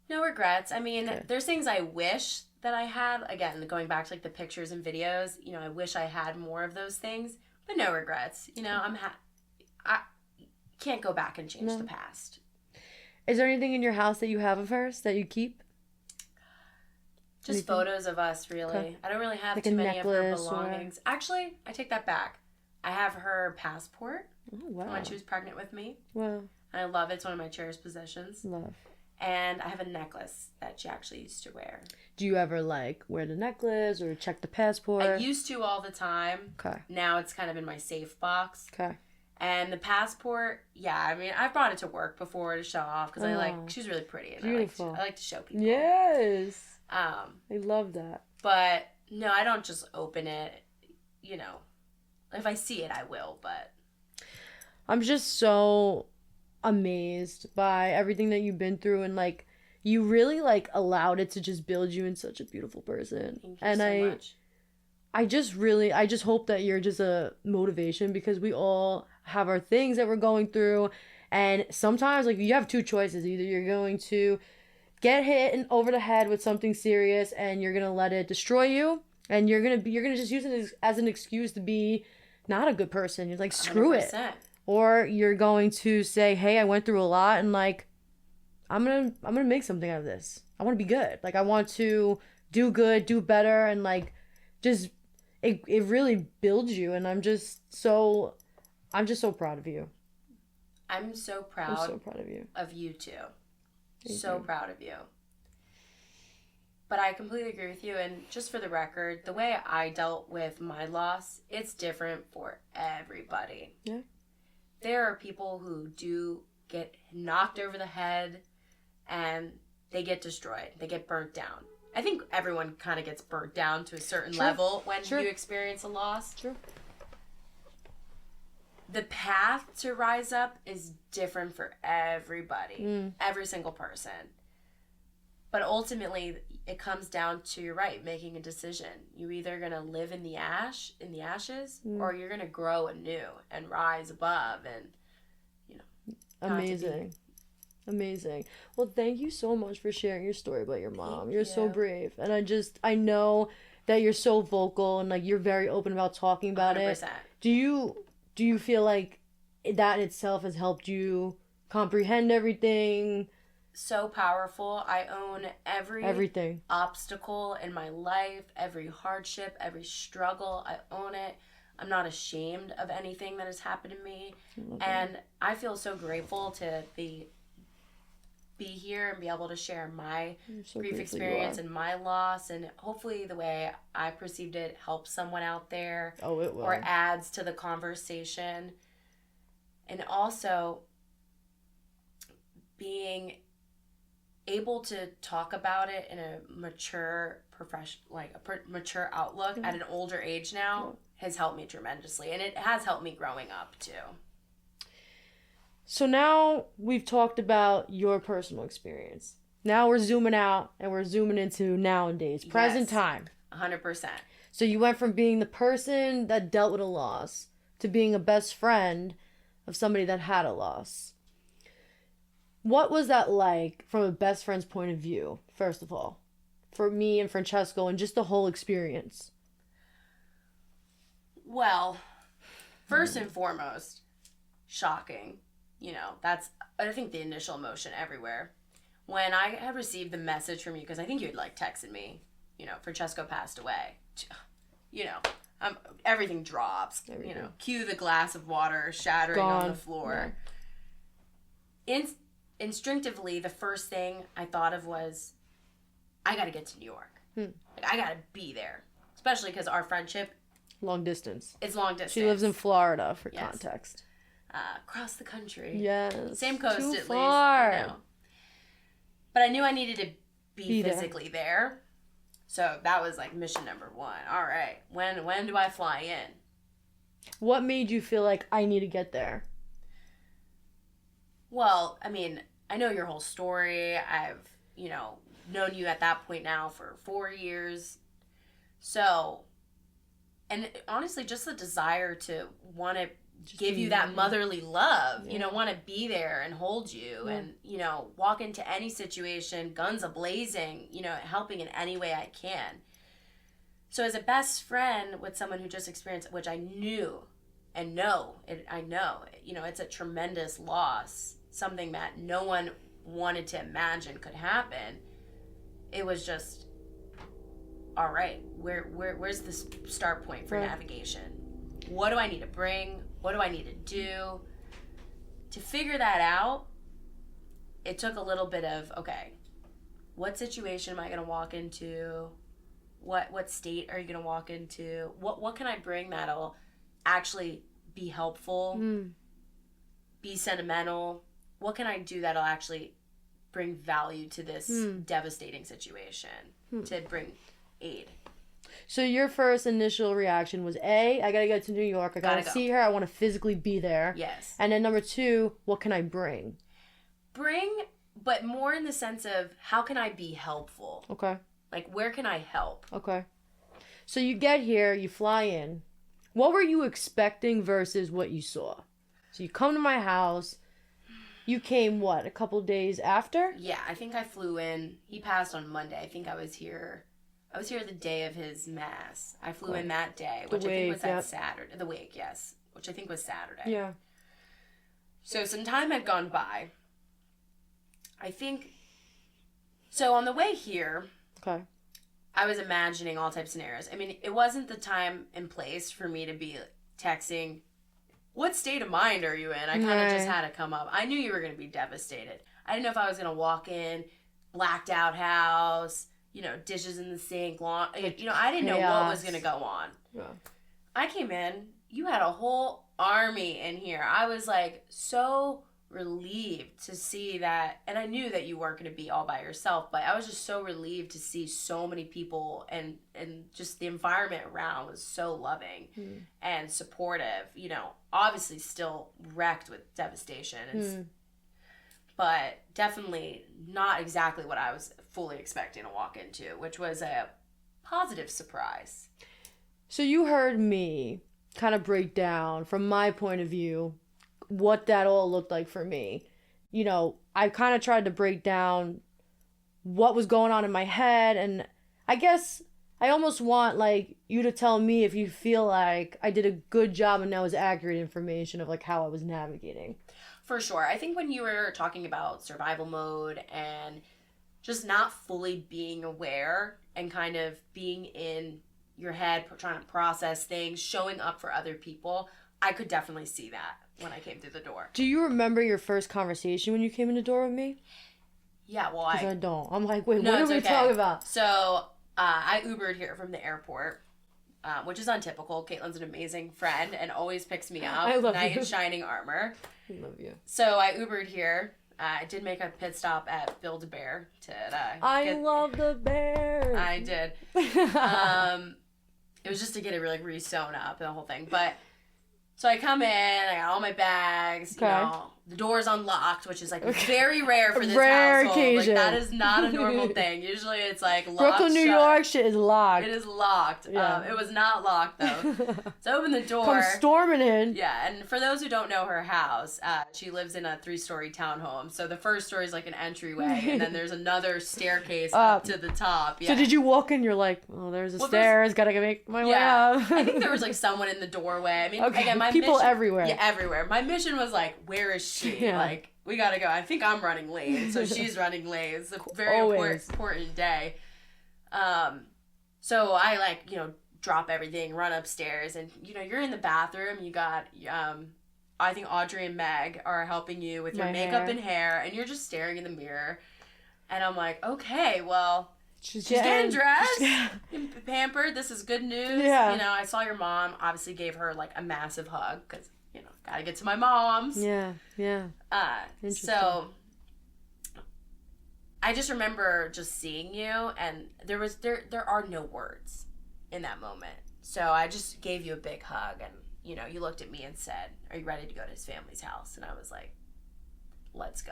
No regrets. I mean, there's things I wish that I had. Again, going back to like the pictures and videos, you know, I wish I had more of those things, but no regrets. You know, I can't go back and change the past. Is there anything in your house that you have of hers that you keep? Just photos of us, really. Okay. I don't really have like too many of her belongings. Actually, I take that back. I have her passport when she was pregnant with me. Wow. And I love it. It's one of my cherished possessions. Love. And I have a necklace that she actually used to wear. Do you ever like wear the necklace or check the passport? I used to all the time. Okay. Now it's kind of in my safe box. Okay. And the passport, yeah, I mean, I've brought it to work before to show off because she's really pretty and beautiful. I like to show people. Yes. I love that. But no, I don't just open it. You know, if I see it, I will. But I'm just so amazed by everything that you've been through, and like you really like allowed it to just build you in such a beautiful person. Thank you so much. I just hope that you're just a motivation, because we all have our things that we're going through, and sometimes like you have two choices. Either you're going to get hit over the head with something serious and you're gonna let it destroy you, and you're gonna just use it as an excuse to be not a good person. You're like, screw 100%. it. Or you're going to say, hey, I went through a lot, and like I'm gonna make something out of this. I want to be good. Like I want to do good, do better, and like just it really builds you. And I'm just so proud of you. I'm so proud of you. Of you too. So proud of you. But I completely agree with you. And just for the record, the way I dealt with my loss, it's different for everybody. Yeah. There are people who do get knocked over the head and they get destroyed. They get burnt down. I think everyone kind of gets burnt down to a certain True. level when True. you experience a loss. True. The path to rise up is different for everybody, every single person. But ultimately, it comes down to, you're right, making a decision. You're either going to live in the ashes, or you're going to grow anew and rise above and, you know. Amazing. Well, thank you so much for sharing your story about your mom. You're so brave. And I know that you're so vocal and, like, you're very open about talking about 100%. it. Do you feel like that in itself has helped you comprehend everything? So powerful. I own everything obstacle in my life, every hardship, every struggle. I own it. I'm not ashamed of anything that has happened to me. And I feel so grateful to be here and be able to share my grief experience and my loss, and hopefully the way I perceived it helps someone out there. Oh, it will. Or adds to the conversation. And also being able to talk about it in a mature mature outlook at an older age now has helped me tremendously, and it has helped me growing up too. So now we've talked about your personal experience. Now we're zooming out and we're zooming into nowadays, present time. 100%. So you went from being the person that dealt with a loss to being a best friend of somebody that had a loss. What was that like from a best friend's point of view, first of all, for me and Francesco, and just the whole experience? Well, first and foremost, shocking. You know, that's, I think, the initial emotion everywhere. When I had received the message from you, because I think you had, like, texted me, you know, Francesco passed away. You know, everything drops. Everything. You know, cue the glass of water shattering on the floor. Yeah. Instinctively, the first thing I thought of was, I got to get to New York. Like, I got to be there. Especially because our friendship... Long distance. It's long distance. She lives in Florida, for context. Across the country. Yes. Same coast, too at far. least. You know. But I knew I needed to be physically there. So that was like mission number one. All right. When do I fly in? What made you feel like I need to get there? Well, I mean, I know your whole story. I've, you know, known you at that point now for 4 years. So, and honestly, just the desire to want to give you that motherly love, you know, want to be there and hold you and, you know, walk into any situation, guns a-blazing, you know, helping in any way I can. So as a best friend with someone who just experienced, which I knew and know, you know, it's a tremendous loss, something that no one wanted to imagine could happen. It was just, all right, where's the start point for navigation? What do I need to bring? What do I need to do? To figure that out, it took a little bit of, okay, what situation am I going to walk into? What state are you going to walk into? What can I bring that'll actually be helpful, be sentimental? What can I do that'll actually bring value to this devastating situation, to bring aid? So your first initial reaction was, A, I gotta go to New York. I gotta see her. I want to physically be there. Yes. And then number 2, what can I bring? But more in the sense of, how can I be helpful? Okay. Like, where can I help? Okay. So you get here, you fly in. What were you expecting versus what you saw? So you come to my house. You came, what, a couple days after? Yeah, I think I flew in. He passed on Monday. I think I was here the day of his mass. I flew in that day, which I think was that Saturday. The wake, yes. Which I think was Saturday. Yeah. So some time had gone by. I think... So on the way here... Okay. I was imagining all types of scenarios. I mean, it wasn't the time and place for me to be texting, what state of mind are you in? I kind of just had to come up. I knew you were going to be devastated. I didn't know if I was going to walk in, blacked out house... you know, dishes in the sink, you know, I didn't know what was going to go on. Yeah. I came in, you had a whole army in here. I was like so relieved to see that, and I knew that you weren't going to be all by yourself, but I was just so relieved to see so many people, and just the environment around was so loving and supportive, you know, obviously still wrecked with devastation, but definitely not exactly what I was fully expecting to walk into, which was a positive surprise. So you heard me kind of break down from my point of view what that all looked like for me. You know, I kind of tried to break down what was going on in my head, and I guess I almost want like you to tell me if you feel like I did a good job and that was accurate information of like how I was navigating. For sure. I think when you were talking about survival mode and just not fully being aware and kind of being in your head, trying to process things, showing up for other people, I could definitely see that when I came through the door. Do you remember your first conversation when you came in the door with me? Yeah, well, I don't. I'm like, wait, no, what are we talking about? So, I Ubered here from the airport, which is untypical. Caitlin's an amazing friend and always picks me up. I love Knight you. in shining armor. I love you. So I Ubered here. I did make a pit stop at Build-A-Bear to I love the bear. I did. It was just to get it like re-sewn up, the whole thing. But so I come in, I got all my bags, okay. You know, the door's unlocked, which is like very rare for this rare household. occasion. Like that is not a normal thing. Usually it's like locked. Brooklyn, New York shit is locked. It is locked. Yeah. It was not locked though. So I opened the door. Come storming in. Yeah, and for those who don't know her house, she lives in a 3-story townhome. So the first story is like an entryway, and then there's another staircase up to the top. Yeah. So did you walk in? You're like, oh, there's a stairs. Gotta make my way up. I think there was like someone in the doorway. I mean, okay. Again, my people mission, everywhere. Yeah, everywhere. My mission was like, where is she? Yeah. Like, we gotta go. I think I'm running late, so she's running late. It's a very important day. So I like, you know, drop everything, run upstairs, and you know, you're in the bathroom. You got I think Audrey and Meg are helping you with your makeup and hair, and you're just staring in the mirror. And I'm like, okay, well, she's getting dressed, pampered. This is good news. Yeah. You know, I saw your mom. Obviously, gave her like a massive hug because you know, gotta get to my mom's. Yeah. So I just remember just seeing you, and there are no words in that moment. So I just gave you a big hug, and you know, you looked at me and said, "Are you ready to go to his family's house?" And I was like, "Let's go."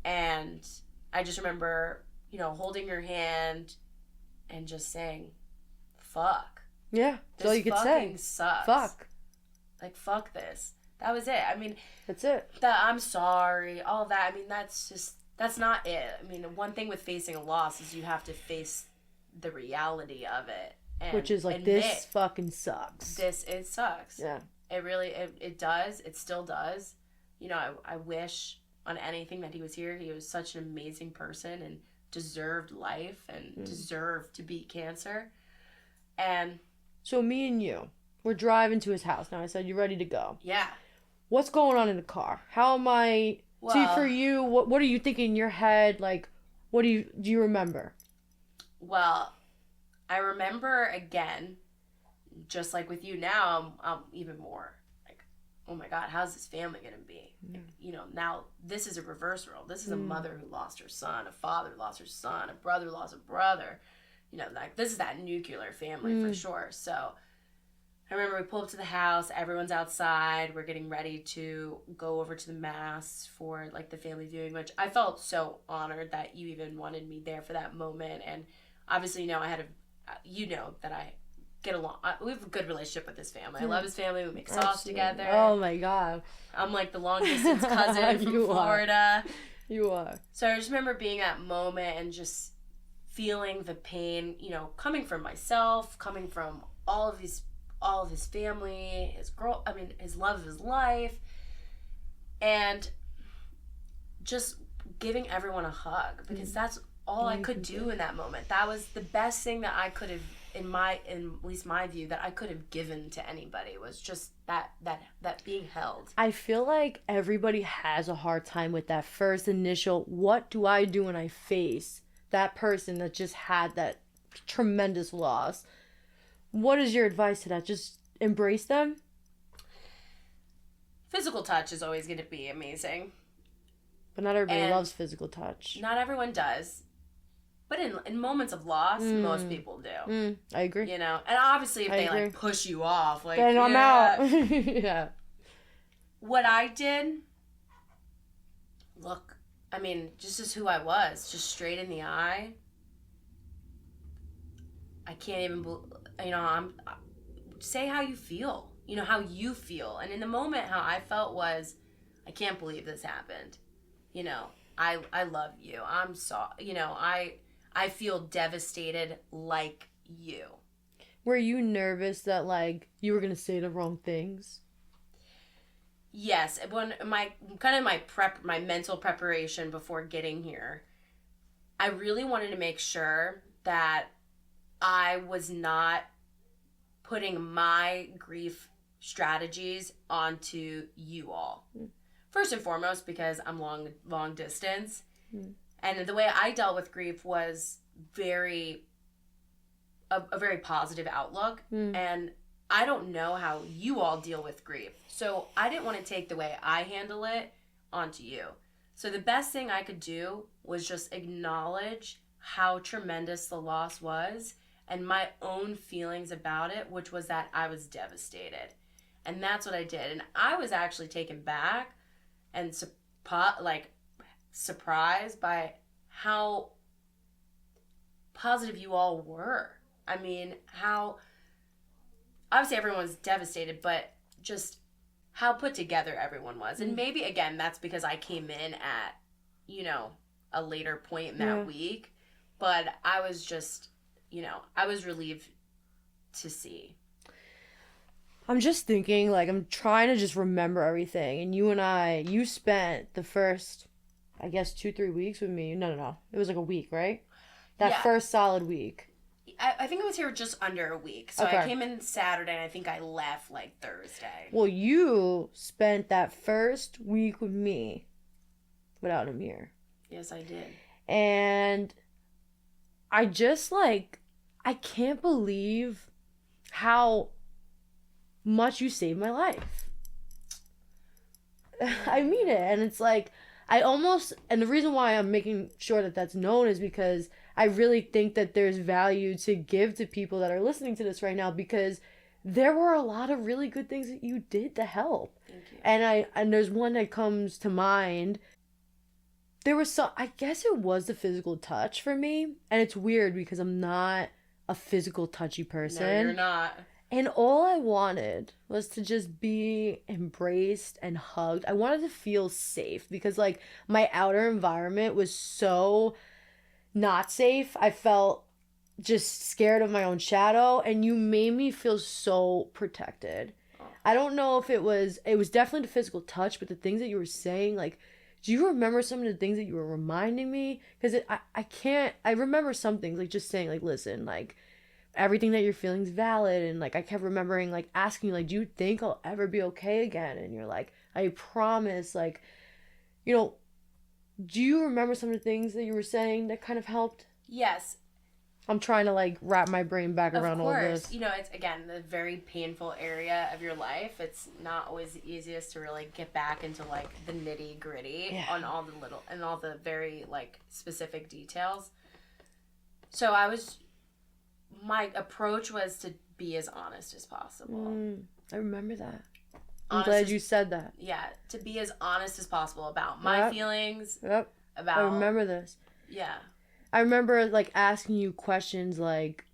And I just remember, you know, holding your hand and just saying, "Fuck." Yeah, that's all you could say. Sucks. Fuck. Like, fuck this. That was it. I mean, that's it. That I'm sorry, all that. I mean, that's not it. I mean, one thing with facing a loss is you have to face the reality of it. And which is like, this fucking sucks. It sucks. Yeah. It really, it does. It still does. You know, I wish on anything that he was here. He was such an amazing person and deserved life and deserved to beat cancer. And so me and you, we're driving to his house. Now I said, you ready to go? Yeah. What's going on in the car? How am I... Well, see, for you, what are you thinking in your head? Like, what do you remember? Well, I remember, again, just like with you now, I'm even more like, oh my God, how's this family going to be? You know, now this is a reverse role. This is a mother who lost her son, a father who lost her son, a brother who lost a brother. You know, like, this is that nuclear family for sure. So I remember we pull up to the house, everyone's outside, we're getting ready to go over to the mass for like the family viewing, which I felt so honored that you even wanted me there for that moment. And obviously, you know, you know that I get along, we have a good relationship with this family. I love his family, we make sauce together. Oh my God. I'm like the long distance cousin from Florida. You are. So I just remember being at that moment and just feeling the pain, you know, coming from myself, coming from all of his family, his love of his life, and just giving everyone a hug, because that's all I could do in that moment. That was the best thing that I could have, in at least my view, that I could have given to anybody, was just that being held. I feel like everybody has a hard time with that first initial, what do I do when I face that person that just had that tremendous loss? What is your advice to that? Just embrace them? physical touch is always going to be amazing. But not everybody loves physical touch. Not everyone does. But in moments of loss, most people do. I agree. You know? And obviously if they, like, push you off, like, then I'm out. Yeah. What I did, look, I mean, just as who I was, just straight in the eye. I can't even, you know, say how you feel. You know, how you feel. And in the moment, how I felt was, I can't believe this happened. You know, I love you. I'm sorry. You know, I feel devastated like you. Were you nervous that, like, you were going to say the wrong things? Yes. When my mental preparation before getting here, I really wanted to make sure that I was not putting my grief strategies onto you all. First and foremost, because I'm long distance. And the way I dealt with grief was a very positive outlook. And I don't know how you all deal with grief. So I didn't want to take the way I handle it onto you. So the best thing I could do was just acknowledge how tremendous the loss was and my own feelings about it, which was that I was devastated. And that's what I did. And I was actually taken back and surprised by how positive you all were. I mean, how obviously everyone was devastated, but just how put together everyone was. And maybe, again, that's because I came in at, you know, a later point in that week. But I was just, you know, I was relieved to see. I'm just thinking, like, I'm trying to just remember everything. And you spent the first, I guess, 2-3 weeks with me. No. It was like a week, right? That first solid week. I think I was here just under a week. So I came in Saturday and I think I left like Thursday. Well, you spent that first week with me without him here. Yes, I did. And I just, like, I can't believe how much you saved my life. I mean it. And it's like, and the reason why I'm making sure that that's known is because I really think that there's value to give to people that are listening to this right now, because there were a lot of really good things that you did to help. Thank you. And there's one that comes to mind. There was I guess it was the physical touch for me. And it's weird because I'm not a physical touchy person. No, you're not. And all I wanted was to just be embraced and hugged. I wanted to feel safe because, like, my outer environment was so not safe. I felt just scared of my own shadow, and you made me feel so protected. I don't know if it was definitely the physical touch, but the things that you were saying, like, do you remember some of the things that you were reminding me? Because I remember some things, like, just saying, like, listen, like, everything that you're feeling is valid. And, like, I kept remembering, like, asking you, like, do you think I'll ever be okay again? And you're like, I promise. Like, you know, do you remember some of the things that you were saying that kind of helped? Yes. I'm trying to, like, wrap my brain back around all this. You know, it's, again, the very painful area of your life. It's not always the easiest to really get back into, like, the nitty gritty on all the very, like, specific details. So my approach was to be as honest as possible. I remember that. I'm glad you said that. Yeah, to be as honest as possible about my feelings. Yep. I remember this. Yeah. I remember, like, asking you questions, like,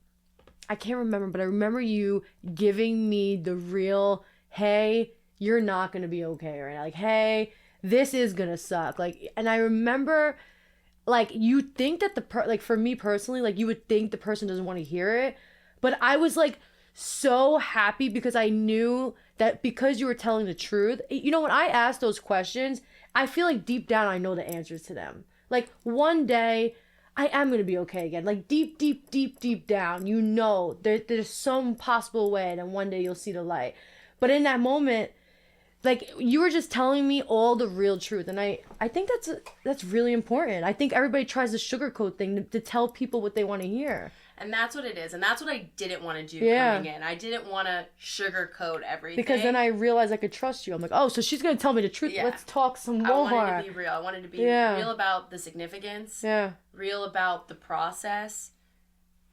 I can't remember, but I remember you giving me the real, hey, you're not going to be okay right now. Like, hey, this is going to suck. Like, and I remember, like, you think that like, for me personally, like, you would think the person doesn't want to hear it. But I was, like, so happy because I knew that because you were telling the truth. You know, when I ask those questions, I feel like deep down I know the answers to them. Like, one day I am going to be okay again. Like, deep down, you know, there's some possible way that one day you'll see the light. But in that moment, like, you were just telling me all the real truth. And I think that's really important. I think everybody tries the sugarcoat thing to tell people what they want to hear. And that's what it is. And that's what I didn't want to do coming in. I didn't want to sugarcoat everything. Because then I realized I could trust you. I'm like, oh, so she's going to tell me the truth. Yeah. Let's talk some more. I wanted to be real. I wanted to be real about the significance. Yeah. Real about the process.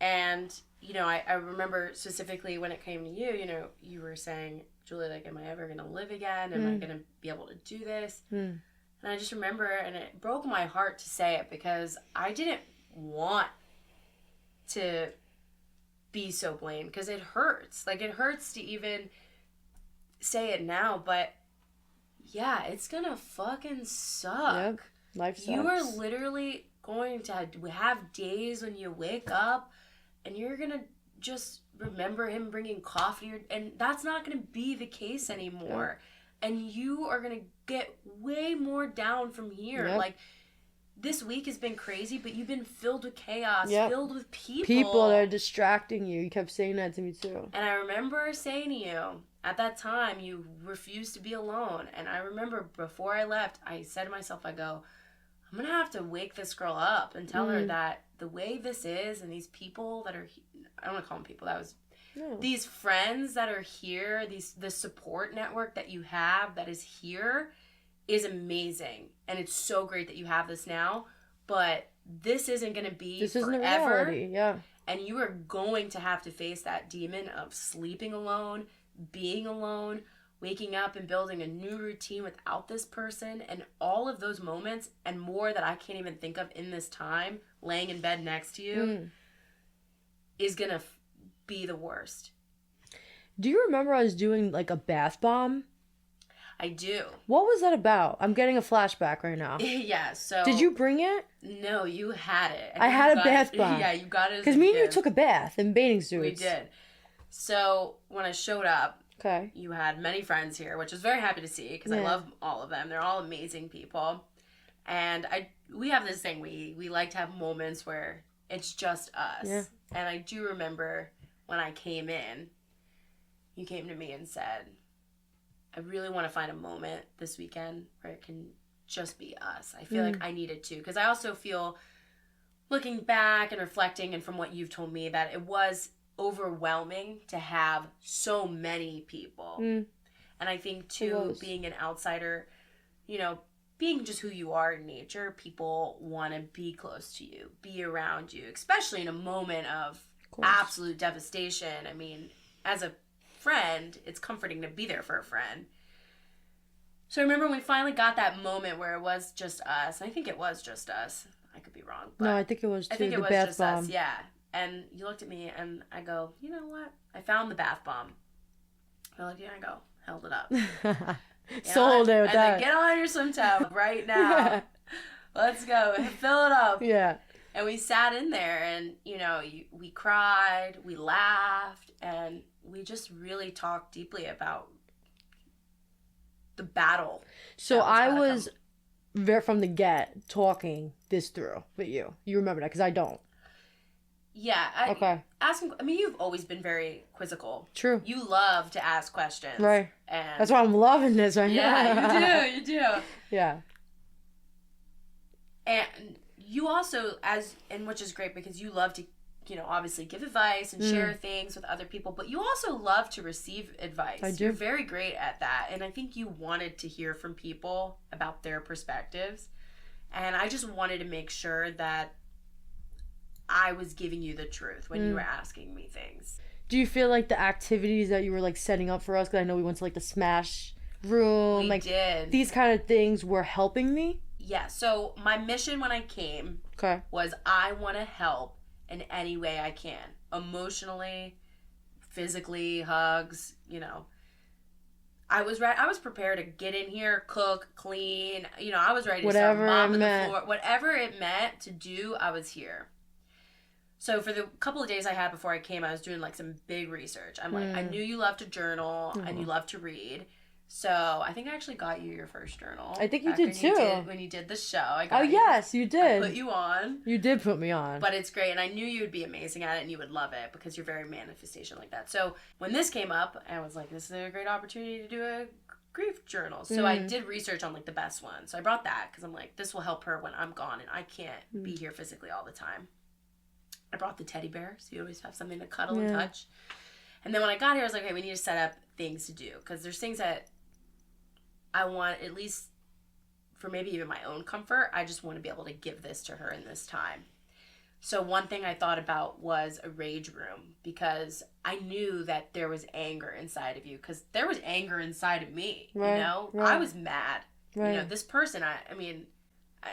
And, you know, I remember specifically when it came to you, you know, you were saying, Julie, like, am I ever going to live again? Am I going to be able to do this? And I just remember, and it broke my heart to say it because I didn't want to be so blamed because it hurts. Like, it hurts to even say it now, but yeah, it's gonna fucking suck. Yep. Life sucks. You are literally going to have days when you wake up and you're gonna just remember him bringing coffee, and that's not gonna be the case anymore. Yep. And you are gonna get way more down from here. Yep. Like, this week has been crazy, but you've been filled with chaos, filled with people. People that are distracting you. You kept saying that to me too. And I remember saying to you, at that time, you refused to be alone. And I remember before I left, I said to myself, I go, I'm going to have to wake this girl up and tell her that the way this is, and these people that are, I don't want to call them people, that was, these friends that are here, the support network that you have that is here, is amazing, and it's so great that you have this now, but this isn't going to be forever. Isn't a reality. And you are going to have to face that demon of sleeping alone, being alone, waking up and building a new routine without this person, and all of those moments and more that I can't even think of in this time, laying in bed next to you, is going to be the worst. Do you remember I was doing like a bath bomb? I do. What was that about? I'm getting a flashback right now. Yeah, so... Did you bring it? No, you had it. I had a bath bomb. Yeah, you got it. Because me and you took a bath in bathing suits. We did. So, when I showed up, you had many friends here, which I was very happy to see, because I love all of them. They're all amazing people. And we have this thing, we like to have moments where it's just us. Yeah. And I do remember when I came in, you came to me and said, I really want to find a moment this weekend where it can just be us. I feel like I needed to. Because I also feel, looking back and reflecting, and from what you've told me, that it was overwhelming to have so many people. And I think, too, being an outsider, you know, being just who you are in nature, people want to be close to you, be around you, especially in a moment of absolute devastation. I mean, as a friend, it's comforting to be there for a friend. So I remember when we finally got that moment where it was just us. I think it was just us. I could be wrong. But no, I think it was too. I think it was just us, yeah. And you looked at me and I go, you know what? I found the bath bomb. I looked at you and I go, held it up. Sold it with that. Then get on your swim towel right now. Let's go. Fill it up. Yeah. And we sat in there and, you know, we cried, we laughed, and we just really talked deeply about the battle. So I was from the get talking this through with you. You remember that? Because I don't. Yeah. You've always been very quizzical. True. You love to ask questions. Right. And that's why I'm loving this right now. Yeah, you do. Yeah. And you also, which is great because you love to, you know, obviously give advice and share things with other people, but you also love to receive advice. I do. You're very great at that. And I think you wanted to hear from people about their perspectives. And I just wanted to make sure that I was giving you the truth when you were asking me things. Do you feel like the activities that you were like setting up for us, because I know we went to like the Smash room, we did. These kind of things were helping me? Yeah, so my mission when I came was I want to help in any way I can. Emotionally, physically, hugs, you know. I was prepared to get in here, cook, clean. You know, I was ready to start mopping the floor. Whatever it meant to do, I was here. So for the couple of days I had before I came, I was doing like some big research. I'm like, I knew you loved to journal and you love to read. So I think I actually got you your first journal. I think you did too. When you did the show. Yes, you did. I put you on. You did put me on. But it's great. And I knew you would be amazing at it and you would love it because you're very manifestation like that. So when this came up, I was like, this is a great opportunity to do a grief journal. So I did research on like the best one. So I brought that because I'm like, this will help her when I'm gone and I can't be here physically all the time. I brought the teddy bear, so you always have something to cuddle and touch. And then when I got here, I was like, okay, we need to set up things to do. Because there's things that I want, at least for maybe even my own comfort, I just want to be able to give this to her in this time. So one thing I thought about was a rage room, because I knew that there was anger inside of you, because there was anger inside of me, you know? I was mad. You know, this person, I mean,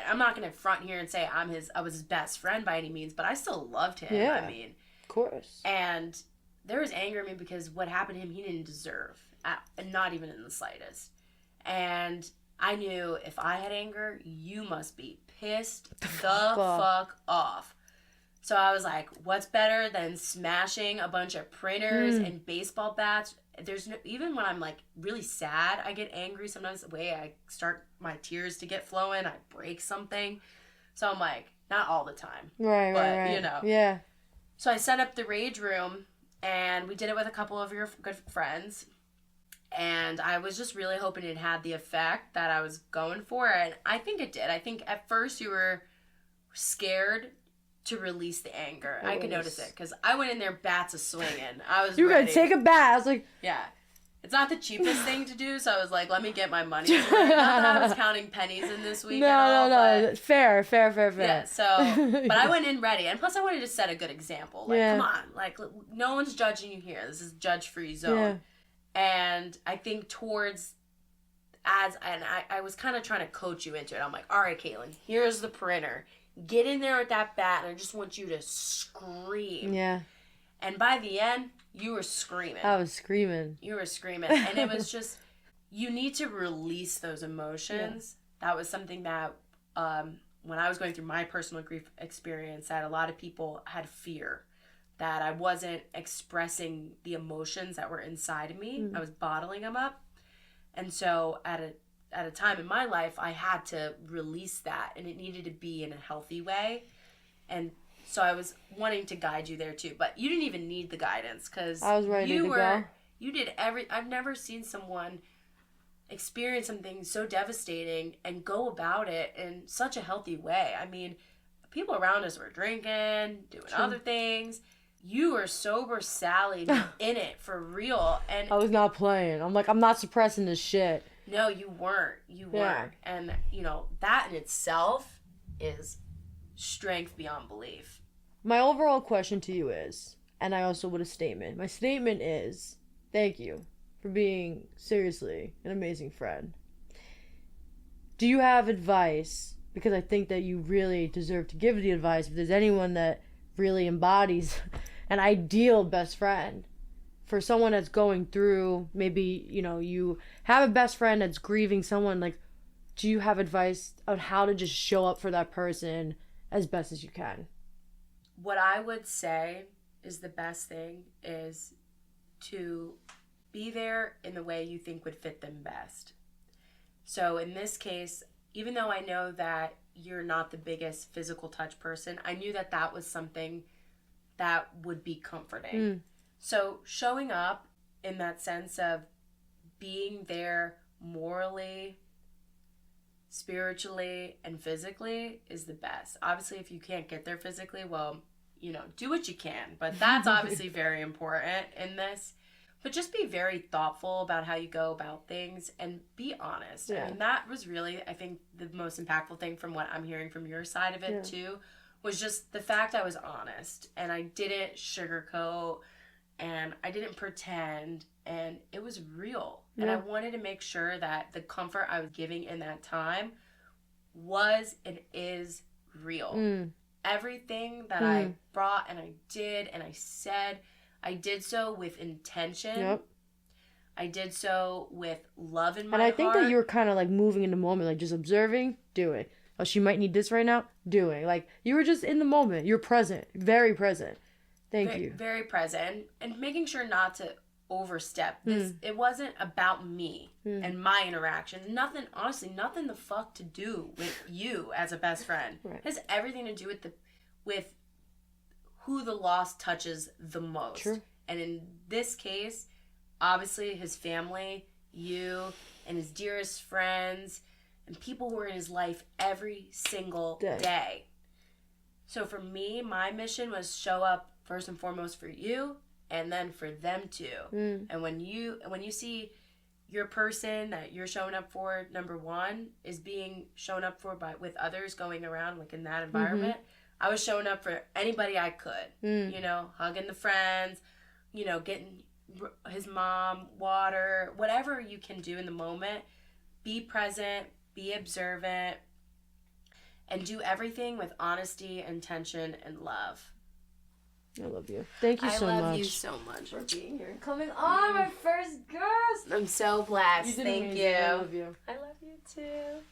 I'm not going to front here and say I was his best friend by any means, but I still loved him. Yeah, I mean, of course. And there was anger in me because what happened to him, he didn't deserve, not even in the slightest. And I knew if I had anger, you must be pissed the fuck off. So I was like, what's better than smashing a bunch of printers and baseball bats? There's no, even when I'm like really sad, I get angry. Sometimes the way I start my tears to get flowing, I break something. So I'm like, not all the time. Right. You know. Yeah. So I set up the rage room, and we did it with a couple of your good friends. And I was just really hoping it had the effect that I was going for. And I think it did. I think at first you were scared to release the anger. I could notice it because I went in there bats a swinging. You were gonna take a bat. I was like, yeah. It's not the cheapest thing to do, so I was like, let me get my money. Not that I was counting pennies in this week. No. Fair. Yeah, so, but I went in ready. And plus I wanted to set a good example. Like, come on. Like, no one's judging you here. This is judge-free zone. Yeah. And I think I was kind of trying to coach you into it. I'm like, all right, Caitlin, here's the printer. Get in there with that bat, and I just want you to scream. Yeah. And by the end, you were screaming. I was screaming. You were screaming. And it was just, you need to release those emotions. Yeah. That was something that, when I was going through my personal grief experience, that a lot of people had fear that I wasn't expressing the emotions that were inside of me. I was bottling them up. And so at a time in my life, I had to release that, and it needed to be in a healthy way. And so I was wanting to guide you there too, but you didn't even need the guidance because I was ready to go. You did I've never seen someone experience something so devastating and go about it in such a healthy way. I mean, people around us were drinking, doing other things. You were sober Sally in it for real. And I was not playing. I'm like, I'm not suppressing this shit. No, you weren't. You weren't. And, you know, that in itself is strength beyond belief. My overall question to you is, and I also would a statement. My statement is, thank you for being seriously an amazing friend. Do you have advice? Because I think that you really deserve to give the advice. If there's anyone that really embodies an ideal best friend for someone that's going through, maybe, you know, you have a best friend that's grieving someone, like, do you have advice on how to just show up for that person as best as you can? What I would say is the best thing is to be there in the way you think would fit them best. So in this case, even though I know that you're not the biggest physical touch person, I knew that that was something that would be comforting. So showing up in that sense of being there morally, spiritually, and physically is the best. Obviously, if you can't get there physically, well, you know, do what you can. But that's obviously very important in this. But just be very thoughtful about how you go about things and be honest. Yeah. I mean, that was really, I think, the most impactful thing from what I'm hearing from your side of it, too, was just the fact I was honest. And I didn't sugarcoat, and I didn't pretend, and it was real. Yeah. And I wanted to make sure that the comfort I was giving in that time was and is real. Everything that I brought and I did and I said, I did so with intention. Yep. I did so with love in my heart. And I think that you were kind of like moving in the moment, like just observing, doing. Oh, she might need this right now, doing. Like, you were just in the moment. You're present, very present. Thank you. Very present. And making sure not to overstep. This. It wasn't about me and my interaction. Nothing, honestly, nothing the fuck to do with you as a best friend. Right. It has everything to do with who the loss touches the most. True. And in this case, obviously his family, you, and his dearest friends, and people who were in his life every single day. So for me, my mission was show up first and foremost for you, and then for them too. And when you see your person that you're showing up for, number one, is being shown up for with others going around, like in that environment, I was showing up for anybody I could. You know, hugging the friends, you know, getting his mom water, whatever you can do in the moment. Be present, be observant, and do everything with honesty, intention, and love. I love you. Thank you so much. I love you so much for being here. Coming on, my first guest. I'm so blessed. Thank amazing. you. I love you. I love you too.